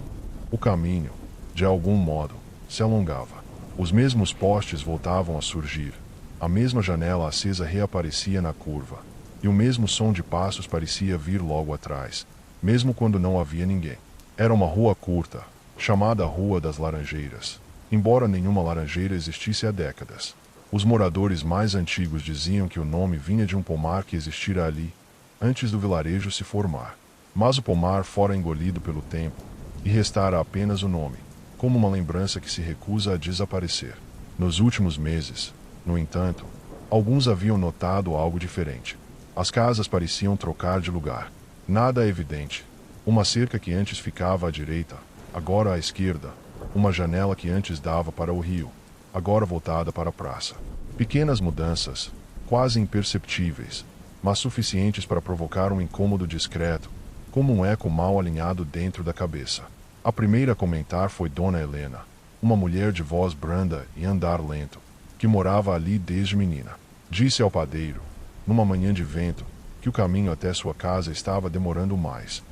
O caminho, de algum modo, se alongava. Os mesmos postes voltavam a surgir, a mesma janela acesa reaparecia na curva, e o mesmo som de passos parecia vir logo atrás, mesmo quando não havia ninguém. Era uma rua curta, chamada Rua das Laranjeiras, embora nenhuma laranjeira existisse há décadas. Os moradores mais antigos diziam que o nome vinha de um pomar que existira ali, antes do vilarejo se formar. Mas o pomar fora engolido pelo tempo, e restara apenas o nome, como uma lembrança que se recusa a desaparecer. Nos últimos meses, no entanto, alguns haviam notado algo diferente. As casas pareciam trocar de lugar. Nada evidente. Uma cerca que antes ficava à direita, agora à esquerda. Uma janela que antes dava para o rio, agora voltada para a praça. Pequenas mudanças, quase imperceptíveis, mas suficientes para provocar um incômodo discreto, como um eco mal alinhado dentro da cabeça. A primeira a comentar foi Dona Helena, uma mulher de voz branda e andar lento, que morava ali desde menina. Disse ao padeiro, numa manhã de vento, que o caminho até sua casa estava demorando mais.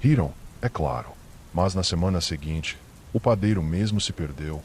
Riram, é claro, mas na semana seguinte, o padeiro mesmo se perdeu,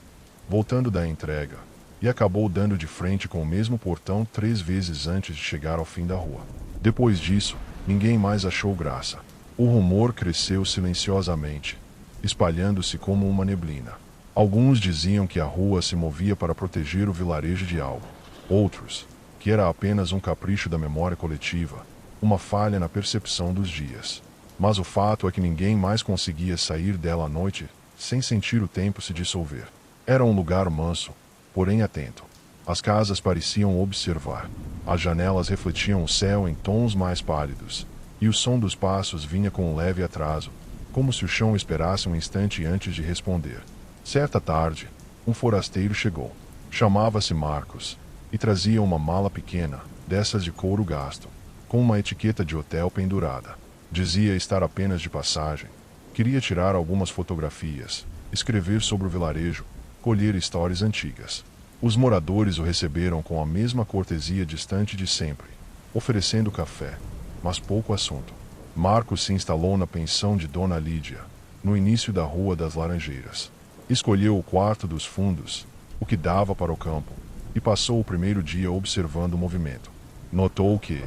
voltando da entrega, e acabou dando de frente com o mesmo portão 3 vezes antes de chegar ao fim da rua. Depois disso, ninguém mais achou graça. O rumor cresceu silenciosamente, espalhando-se como uma neblina. Alguns diziam que a rua se movia para proteger o vilarejo de algo. Outros, que era apenas um capricho da memória coletiva, uma falha na percepção dos dias. Mas o fato é que ninguém mais conseguia sair dela à noite sem sentir o tempo se dissolver. Era um lugar manso, porém atento. As casas pareciam observar. As janelas refletiam o céu em tons mais pálidos, e o som dos passos vinha com um leve atraso, como se o chão esperasse um instante antes de responder. Certa tarde, um forasteiro chegou. Chamava-se Marcos, e trazia uma mala pequena, dessas de couro gasto, com uma etiqueta de hotel pendurada. Dizia estar apenas de passagem. Queria tirar algumas fotografias, escrever sobre o vilarejo, colher histórias antigas. Os moradores o receberam com a mesma cortesia distante de sempre, oferecendo café, mas pouco assunto. Marcos se instalou na pensão de Dona Lídia, no início da Rua das Laranjeiras. Escolheu o quarto dos fundos, o que dava para o campo, e passou o primeiro dia observando o movimento. Notou que,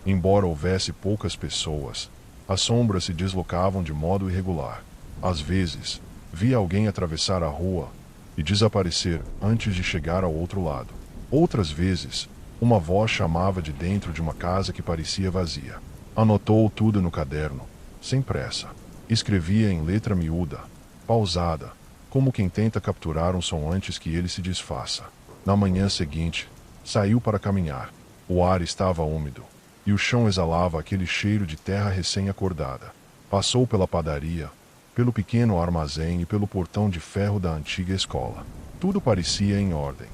embora houvesse poucas pessoas, as sombras se deslocavam de modo irregular. Às vezes, via alguém atravessar a rua e desaparecer antes de chegar ao outro lado. Outras vezes, uma voz chamava de dentro de uma casa que parecia vazia. Anotou tudo no caderno, sem pressa. Escrevia em letra miúda, pausada, como quem tenta capturar um som antes que ele se desfaça. Na manhã seguinte, saiu para caminhar. O ar estava úmido, e o chão exalava aquele cheiro de terra recém-acordada. Passou pela padaria, pelo pequeno armazém e pelo portão de ferro da antiga escola. Tudo parecia em ordem.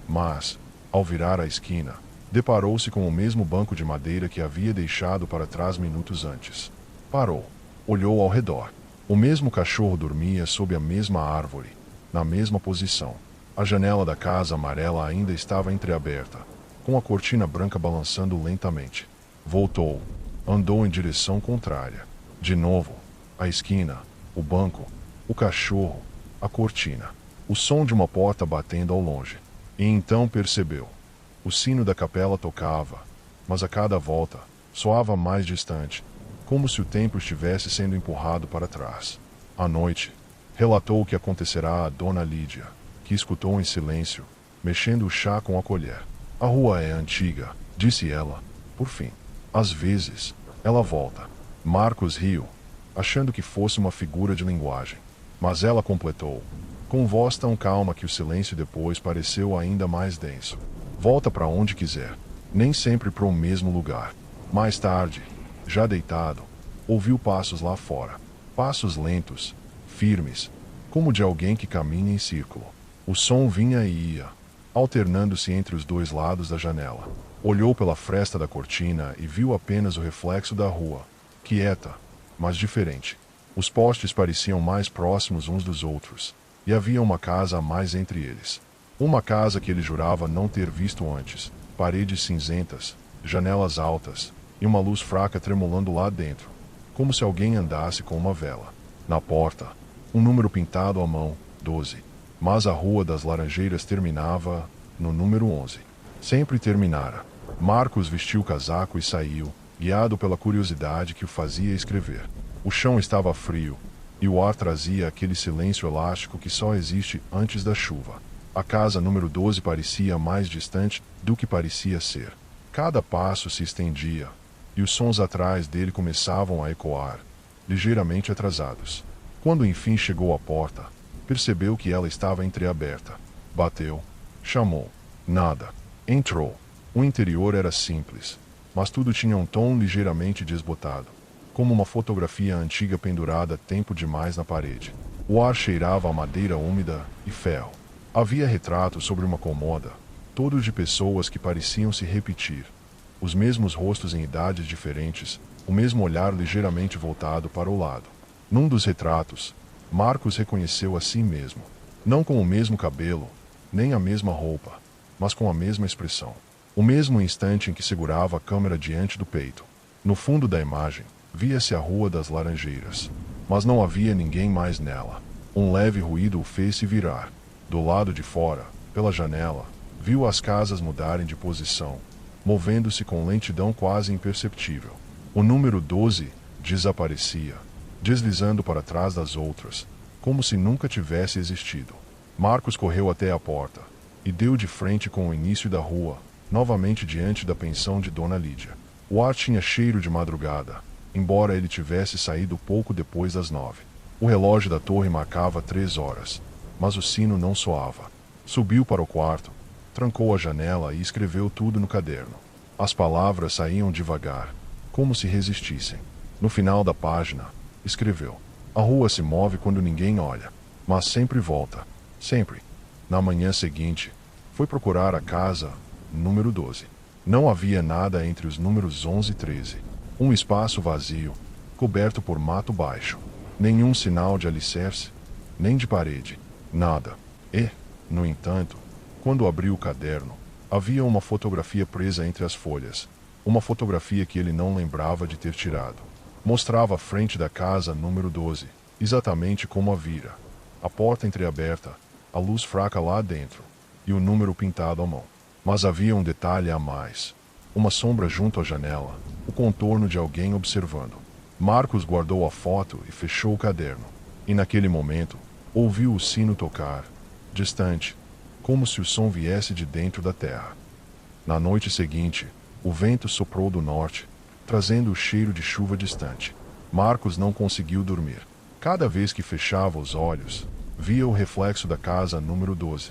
Mas, ao virar a esquina, deparou-se com o mesmo banco de madeira que havia deixado para trás minutos antes. Parou. Olhou ao redor. O mesmo cachorro dormia sob a mesma árvore, na mesma posição. A janela da casa amarela ainda estava entreaberta, com a cortina branca balançando lentamente. Voltou. Andou em direção contrária. De novo. A esquina, o banco, o cachorro, a cortina. O som de uma porta batendo ao longe. E então percebeu. O sino da capela tocava, mas a cada volta, soava mais distante, como se o tempo estivesse sendo empurrado para trás. À noite, relatou o que acontecerá a Dona Lídia. que escutou em silêncio, mexendo o chá com a colher. A rua é antiga, disse ela, por fim. Às vezes, ela volta. Marcos riu, achando que fosse uma figura de linguagem. Mas ela completou, com voz tão calma que o silêncio depois pareceu ainda mais denso. Volta para onde quiser, nem sempre para o mesmo lugar. Mais tarde, já deitado, ouviu passos lá fora. Passos lentos, firmes, como de alguém que caminha em círculo. O som vinha e ia, alternando-se entre os dois lados da janela. Olhou pela fresta da cortina e viu apenas o reflexo da rua, quieta, mas diferente. Os postes pareciam mais próximos uns dos outros, e havia uma casa a mais entre eles. Uma casa que ele jurava não ter visto antes. Paredes cinzentas, janelas altas, e uma luz fraca tremulando lá dentro, como se alguém andasse com uma vela. Na porta, um número pintado à mão, 12. Mas a Rua das Laranjeiras terminava no número 11. Sempre terminara. Marcos vestiu o casaco e saiu, guiado pela curiosidade que o fazia escrever. O chão estava frio, e o ar trazia aquele silêncio elástico que só existe antes da chuva. A casa número 12 parecia mais distante do que parecia ser. Cada passo se estendia, e os sons atrás dele começavam a ecoar, ligeiramente atrasados. Quando enfim chegou à porta, percebeu que ela estava entreaberta. Bateu, chamou. Nada. Entrou. O interior era simples, mas tudo tinha um tom ligeiramente desbotado, como uma fotografia antiga pendurada tempo demais na parede. O ar cheirava a madeira úmida e ferro. Havia retratos sobre uma cômoda, todos de pessoas que pareciam se repetir. Os mesmos rostos em idades diferentes, o mesmo olhar ligeiramente voltado para o lado. Num dos retratos, Marcos reconheceu a si mesmo, não com o mesmo cabelo, nem a mesma roupa, mas com a mesma expressão. O mesmo instante em que segurava a câmera diante do peito. No fundo da imagem, via-se a Rua das Laranjeiras, mas não havia ninguém mais nela. Um leve ruído o fez se virar. Do lado de fora, pela janela, viu as casas mudarem de posição, movendo-se com lentidão quase imperceptível. O número 12 desaparecia, deslizando para trás das outras, como se nunca tivesse existido. Marcos correu até a porta, e deu de frente com o início da rua, novamente diante da pensão de Dona Lídia. O ar tinha cheiro de madrugada, embora ele tivesse saído pouco depois das 9. O relógio da torre marcava 3 horas, mas o sino não soava. Subiu para o quarto, trancou a janela e escreveu tudo no caderno. As palavras saíam devagar, como se resistissem. No final da página, escreveu: a rua se move quando ninguém olha, mas sempre volta, sempre. Na manhã seguinte, foi procurar a casa número 12. Não havia nada entre os números 11 e 13. Um espaço vazio, coberto por mato baixo. Nenhum sinal de alicerce, nem de parede. Nada. E, no entanto, quando abriu o caderno, havia uma fotografia presa entre as folhas. Uma fotografia que ele não lembrava de ter tirado. Mostrava a frente da casa número 12, exatamente como a vira. A porta entreaberta, a luz fraca lá dentro, e o número pintado à mão. Mas havia um detalhe a mais. Uma sombra junto à janela, o contorno de alguém observando. Marcos guardou a foto e fechou o caderno. E naquele momento, ouviu o sino tocar, distante, como se o som viesse de dentro da terra. Na noite seguinte, o vento soprou do norte, trazendo o cheiro de chuva distante. Marcos não conseguiu dormir. Cada vez que fechava os olhos, via o reflexo da casa número 12,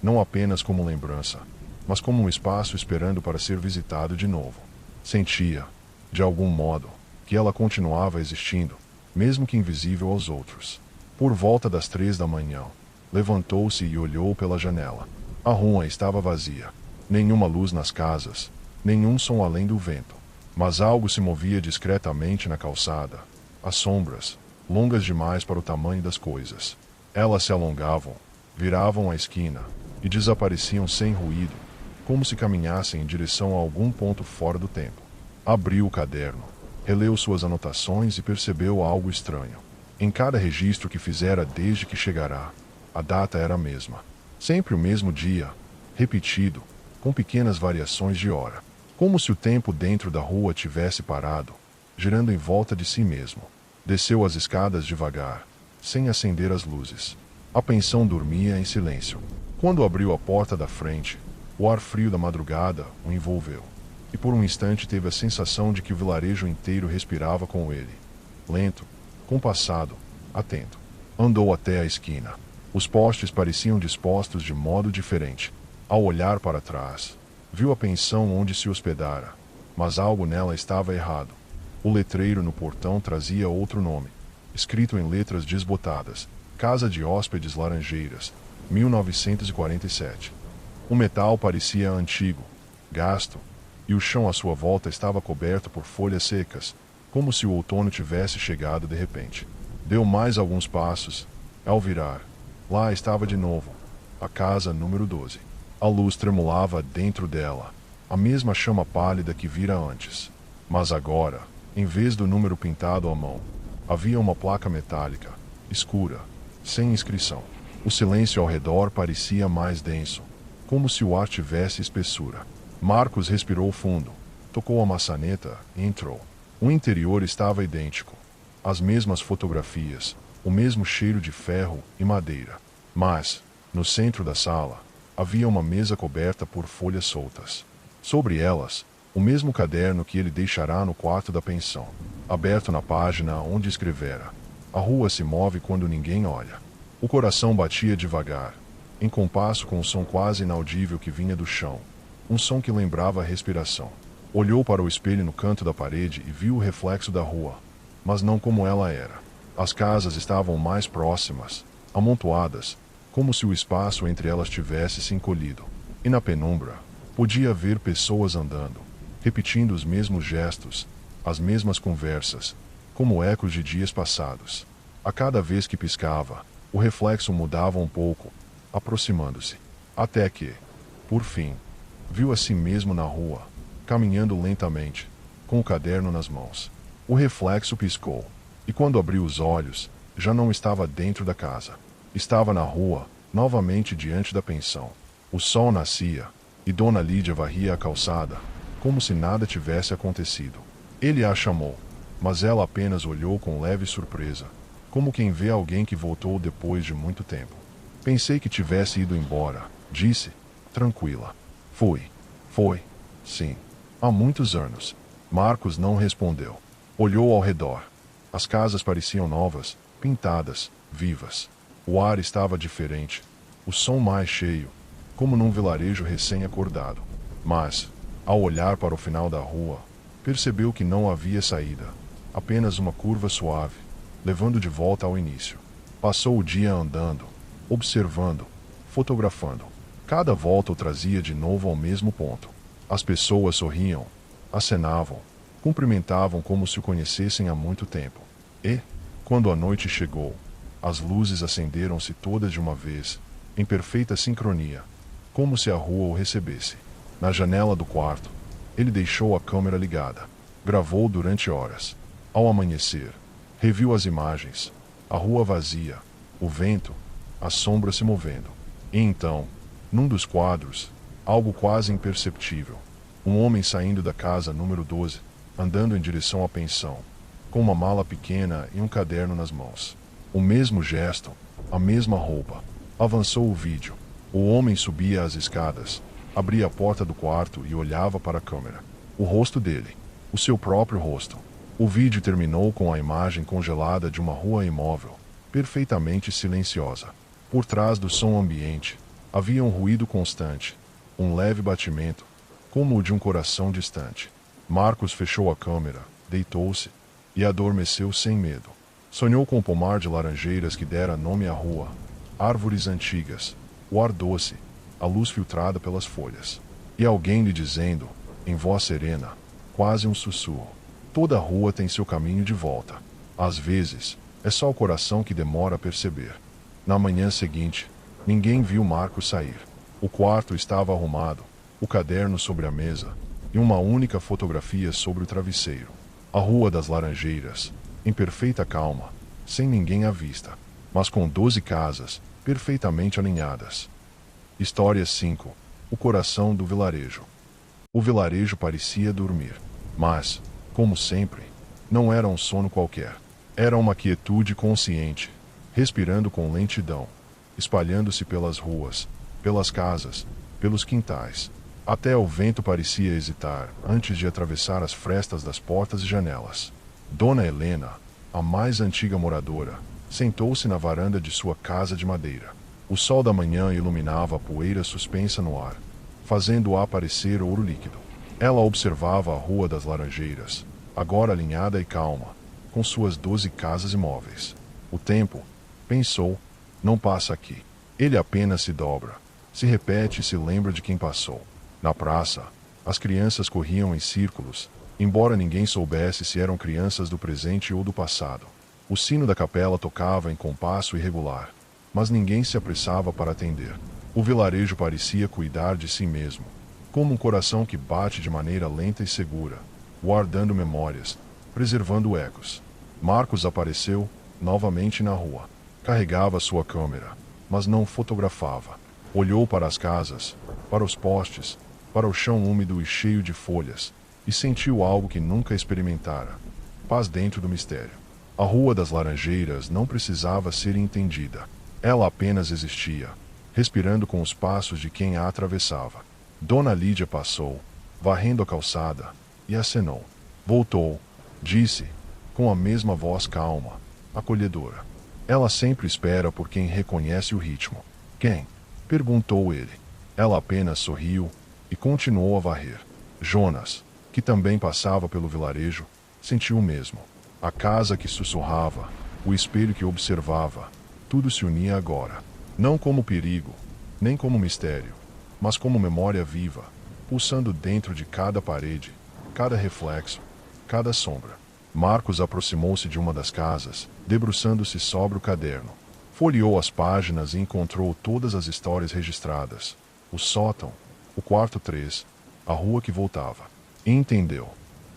não apenas como lembrança, mas como um espaço esperando para ser visitado de novo. Sentia, de algum modo, que ela continuava existindo, mesmo que invisível aos outros. Por volta das 3 da manhã, levantou-se e olhou pela janela. A rua estava vazia. Nenhuma luz nas casas, nenhum som além do vento. Mas algo se movia discretamente na calçada. As sombras, longas demais para o tamanho das coisas. Elas se alongavam, viravam a esquina e desapareciam sem ruído, como se caminhassem em direção a algum ponto fora do tempo. Abriu o caderno, releu suas anotações e percebeu algo estranho. Em cada registro que fizera desde que chegara, a data era a mesma. Sempre o mesmo dia, repetido, com pequenas variações de hora. Como se o tempo dentro da rua tivesse parado, girando em volta de si mesmo. Desceu as escadas devagar, sem acender as luzes. A pensão dormia em silêncio. Quando abriu a porta da frente, o ar frio da madrugada o envolveu. E por um instante teve a sensação de que o vilarejo inteiro respirava com ele. Lento, compassado, atento. Andou até a esquina. Os postes pareciam dispostos de modo diferente. Ao olhar para trás, viu a pensão onde se hospedara, mas algo nela estava errado. O letreiro no portão trazia outro nome, escrito em letras desbotadas: Casa de Hóspedes Laranjeiras, 1947. O metal parecia antigo, gasto, e o chão à sua volta estava coberto por folhas secas, como se o outono tivesse chegado de repente. Deu mais alguns passos. Ao virar, lá estava de novo, a casa número 12. A luz tremulava dentro dela, a mesma chama pálida que vira antes. Mas agora, em vez do número pintado à mão, havia uma placa metálica, escura, sem inscrição. O silêncio ao redor parecia mais denso, como se o ar tivesse espessura. Marcos respirou fundo, tocou a maçaneta e entrou. O interior estava idêntico. As mesmas fotografias, o mesmo cheiro de ferro e madeira. Mas, no centro da sala, havia uma mesa coberta por folhas soltas. Sobre elas, o mesmo caderno que ele deixará no quarto da pensão, aberto na página onde escrevera: A rua se move quando ninguém olha. O coração batia devagar, em compasso com um som quase inaudível que vinha do chão, um som que lembrava a respiração. Olhou para o espelho no canto da parede e viu o reflexo da rua, mas não como ela era. As casas estavam mais próximas, amontoadas, como se o espaço entre elas tivesse se encolhido. E na penumbra, podia ver pessoas andando, repetindo os mesmos gestos, as mesmas conversas, como ecos de dias passados. A cada vez que piscava, o reflexo mudava um pouco, aproximando-se. Até que, por fim, viu a si mesmo na rua, caminhando lentamente, com o caderno nas mãos. O reflexo piscou, e quando abriu os olhos, já não estava dentro da casa. Estava na rua, novamente diante da pensão. O sol nascia, e Dona Lídia varria a calçada, como se nada tivesse acontecido. Ele a chamou, mas ela apenas olhou com leve surpresa, como quem vê alguém que voltou depois de muito tempo. Pensei que tivesse ido embora, disse, tranquila. Foi, sim. Há muitos anos. Marcos não respondeu. Olhou ao redor. As casas pareciam novas, pintadas, vivas. O ar estava diferente, o som mais cheio, como num vilarejo recém-acordado. Mas, ao olhar para o final da rua, percebeu que não havia saída, apenas uma curva suave, levando de volta ao início. Passou o dia andando, observando, fotografando. Cada volta o trazia de novo ao mesmo ponto. As pessoas sorriam, acenavam, cumprimentavam como se o conhecessem há muito tempo. E, quando a noite chegou, as luzes acenderam-se todas de uma vez, em perfeita sincronia, como se a rua o recebesse. Na janela do quarto, ele deixou a câmera ligada. Gravou durante horas. Ao amanhecer, reviu as imagens, a rua vazia, o vento, a sombra se movendo. E então, num dos quadros, algo quase imperceptível. Um homem saindo da casa número 12, andando em direção à pensão, com uma mala pequena e um caderno nas mãos. O mesmo gesto, a mesma roupa. Avançou o vídeo. O homem subia as escadas, abria a porta do quarto e olhava para a câmera. O rosto dele, o seu próprio rosto. O vídeo terminou com a imagem congelada de uma rua imóvel, perfeitamente silenciosa. Por trás do som ambiente, havia um ruído constante, um leve batimento, como o de um coração distante. Marcos fechou a câmera, deitou-se e adormeceu sem medo. Sonhou com o pomar de laranjeiras que dera nome à rua, árvores antigas, o ar doce, a luz filtrada pelas folhas. E alguém lhe dizendo, em voz serena, quase um sussurro: toda rua tem seu caminho de volta. Às vezes, é só o coração que demora a perceber. Na manhã seguinte, ninguém viu Marcos sair. O quarto estava arrumado, o caderno sobre a mesa, e uma única fotografia sobre o travesseiro. A Rua das Laranjeiras, em perfeita calma, sem ninguém à vista, mas com 12 casas, perfeitamente alinhadas. História 5. O coração do vilarejo. O vilarejo parecia dormir, mas, como sempre, não era um sono qualquer. Era uma quietude consciente, respirando com lentidão, espalhando-se pelas ruas, pelas casas, pelos quintais. Até o vento parecia hesitar antes de atravessar as frestas das portas e janelas. Dona Helena, a mais antiga moradora, sentou-se na varanda de sua casa de madeira. O sol da manhã iluminava a poeira suspensa no ar, fazendo-a parecer ouro líquido. Ela observava a Rua das Laranjeiras, agora alinhada e calma, com suas 12 casas imóveis. O tempo, pensou, não passa aqui. Ele apenas se dobra, se repete e se lembra de quem passou. Na praça, as crianças corriam em círculos, embora ninguém soubesse se eram crianças do presente ou do passado. O sino da capela tocava em compasso irregular, mas ninguém se apressava para atender. O vilarejo parecia cuidar de si mesmo, como um coração que bate de maneira lenta e segura, guardando memórias, preservando ecos. Marcos apareceu, novamente na rua. Carregava sua câmera, mas não fotografava. Olhou para as casas, para os postes, para o chão úmido e cheio de folhas, e sentiu algo que nunca experimentara: paz dentro do mistério. A Rua das Laranjeiras não precisava ser entendida. Ela apenas existia, respirando com os passos de quem a atravessava. Dona Lídia passou, varrendo a calçada, e acenou. Voltou, disse, com a mesma voz calma, acolhedora. Ela sempre espera por quem reconhece o ritmo. Quem? Perguntou ele. Ela apenas sorriu e continuou a varrer. Jonas, que também passava pelo vilarejo, sentiu o mesmo. A casa que sussurrava, o espelho que observava, tudo se unia agora. Não como perigo, nem como mistério, mas como memória viva, pulsando dentro de cada parede, cada reflexo, cada sombra. Marcos aproximou-se de uma das casas, debruçando-se sobre o caderno. Folheou as páginas e encontrou todas as histórias registradas. O sótão, o quarto 3, a rua que voltava. E entendeu.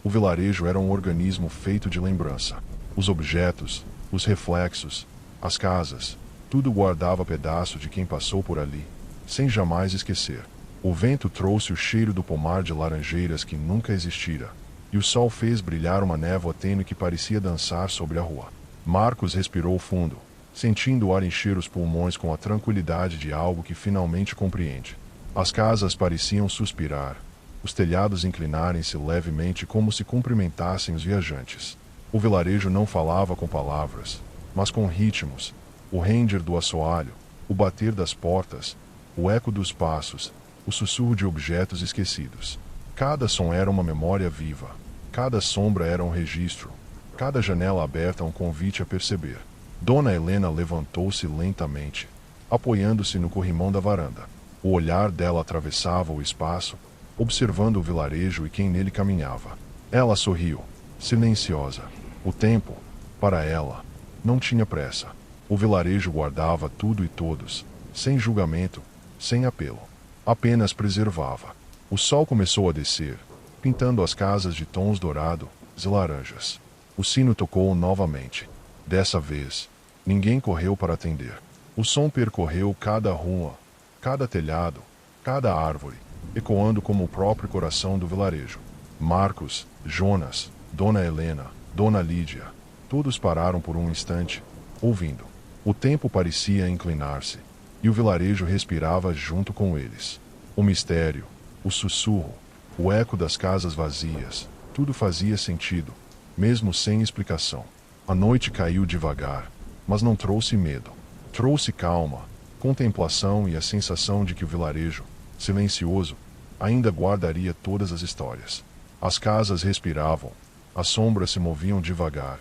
O vilarejo era um organismo feito de lembrança. Os objetos, os reflexos, as casas, tudo guardava pedaço de quem passou por ali, sem jamais esquecer. O vento trouxe o cheiro do pomar de laranjeiras que nunca existira, e o sol fez brilhar uma névoa tênue que parecia dançar sobre a rua. Marcos respirou fundo, sentindo o ar encher os pulmões com a tranquilidade de algo que finalmente compreende. As casas pareciam suspirar, os telhados inclinarem-se levemente como se cumprimentassem os viajantes. O vilarejo não falava com palavras, mas com ritmos, o ranger do assoalho, o bater das portas, o eco dos passos, o sussurro de objetos esquecidos. Cada som era uma memória viva, cada sombra era um registro, cada janela aberta um convite a perceber. Dona Helena levantou-se lentamente, apoiando-se no corrimão da varanda. O olhar dela atravessava o espaço, observando o vilarejo e quem nele caminhava. Ela sorriu, silenciosa. O tempo, para ela, não tinha pressa. O vilarejo guardava tudo e todos, sem julgamento, sem apelo. Apenas preservava. O sol começou a descer, pintando as casas de tons dourados e laranjas. O sino tocou novamente. Dessa vez, ninguém correu para atender. O som percorreu cada rua, cada telhado, cada árvore, ecoando como o próprio coração do vilarejo. Marcos, Jonas, Dona Helena, Dona Lídia, todos pararam por um instante, ouvindo. O tempo parecia inclinar-se, e o vilarejo respirava junto com eles. O mistério, o sussurro, o eco das casas vazias, tudo fazia sentido, mesmo sem explicação. A noite caiu devagar, mas não trouxe medo. Trouxe calma, contemplação e a sensação de que o vilarejo, silencioso, ainda guardaria todas as histórias. As casas respiravam, as sombras se moviam devagar,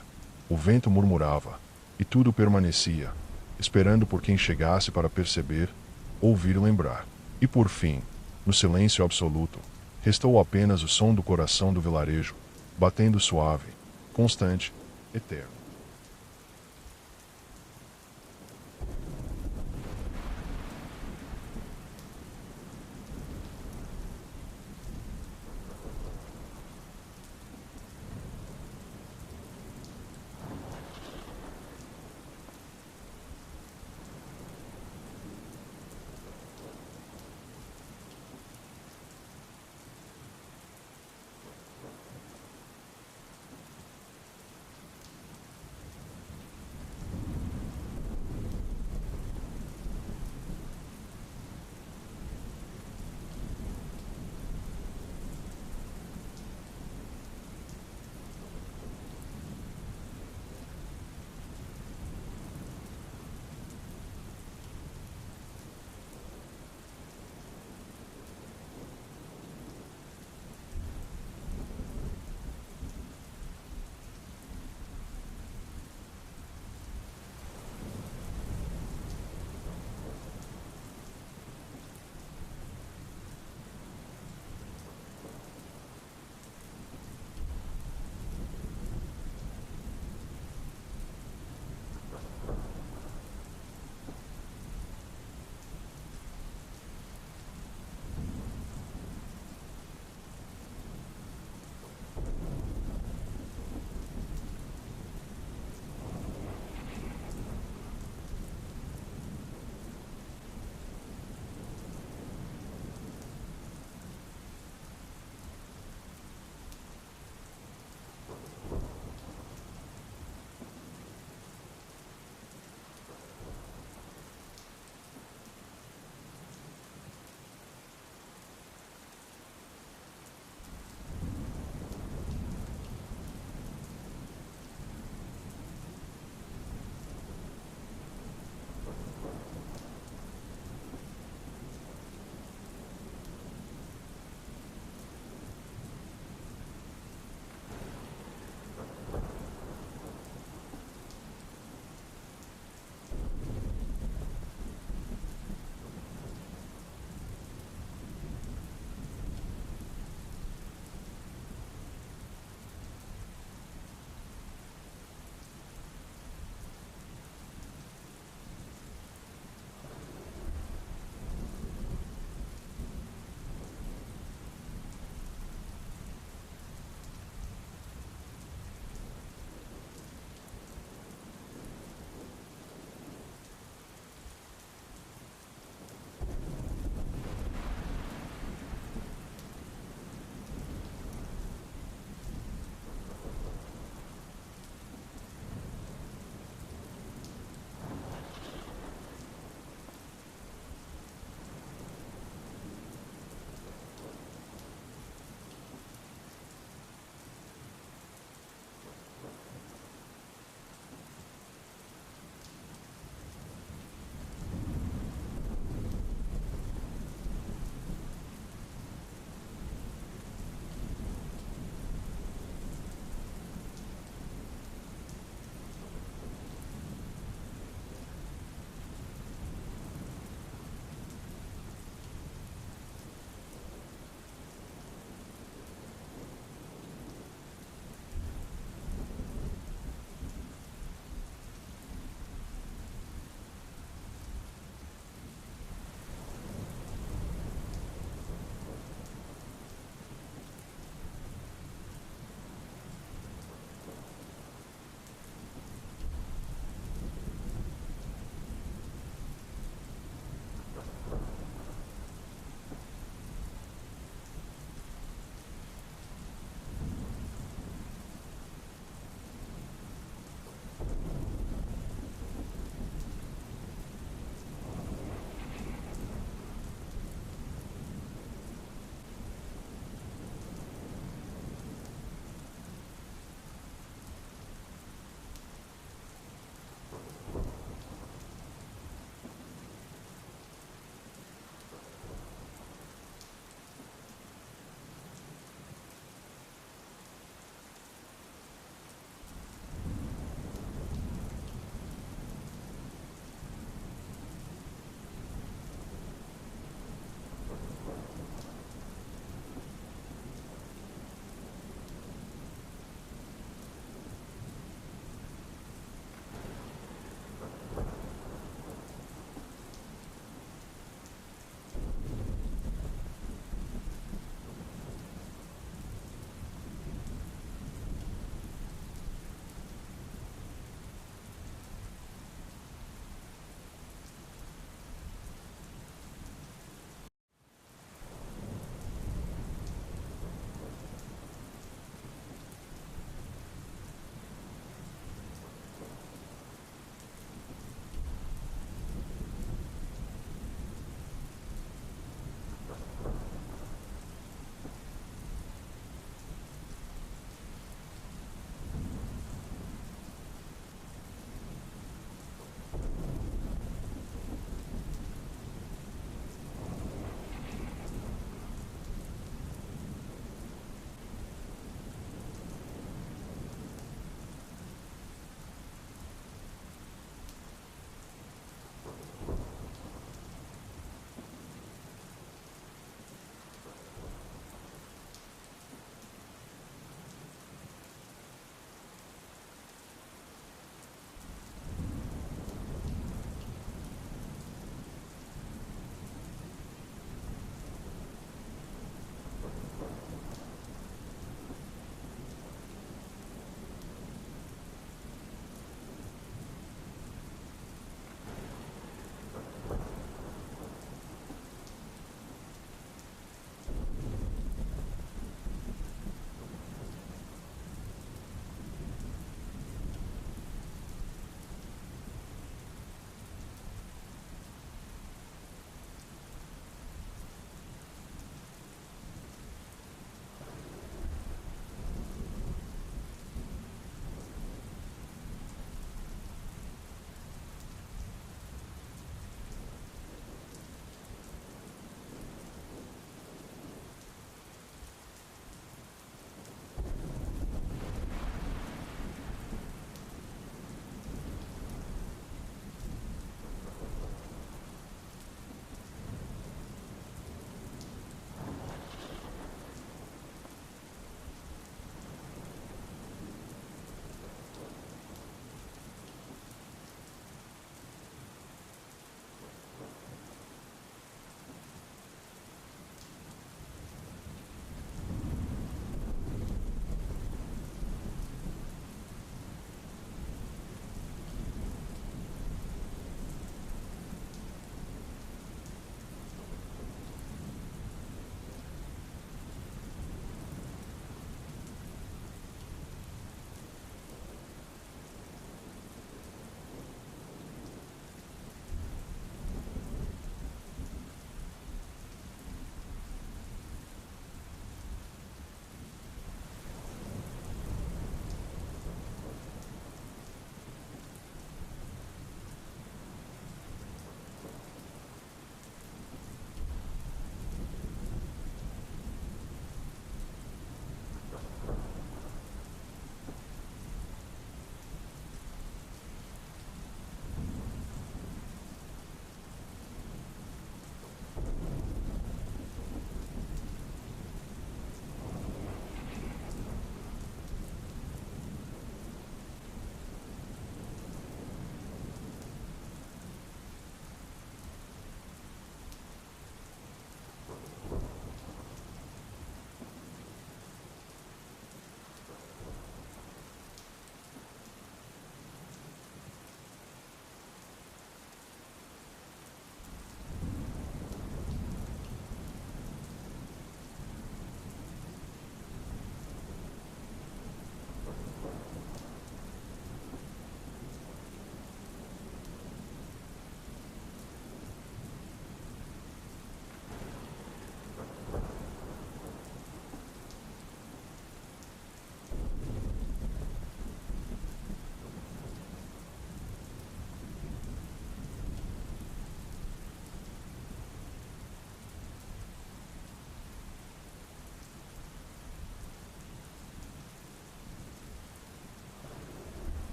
o vento murmurava, e tudo permanecia, esperando por quem chegasse para perceber, ouvir e lembrar. E por fim, no silêncio absoluto, restou apenas o som do coração do vilarejo, batendo suave, constante, eterno.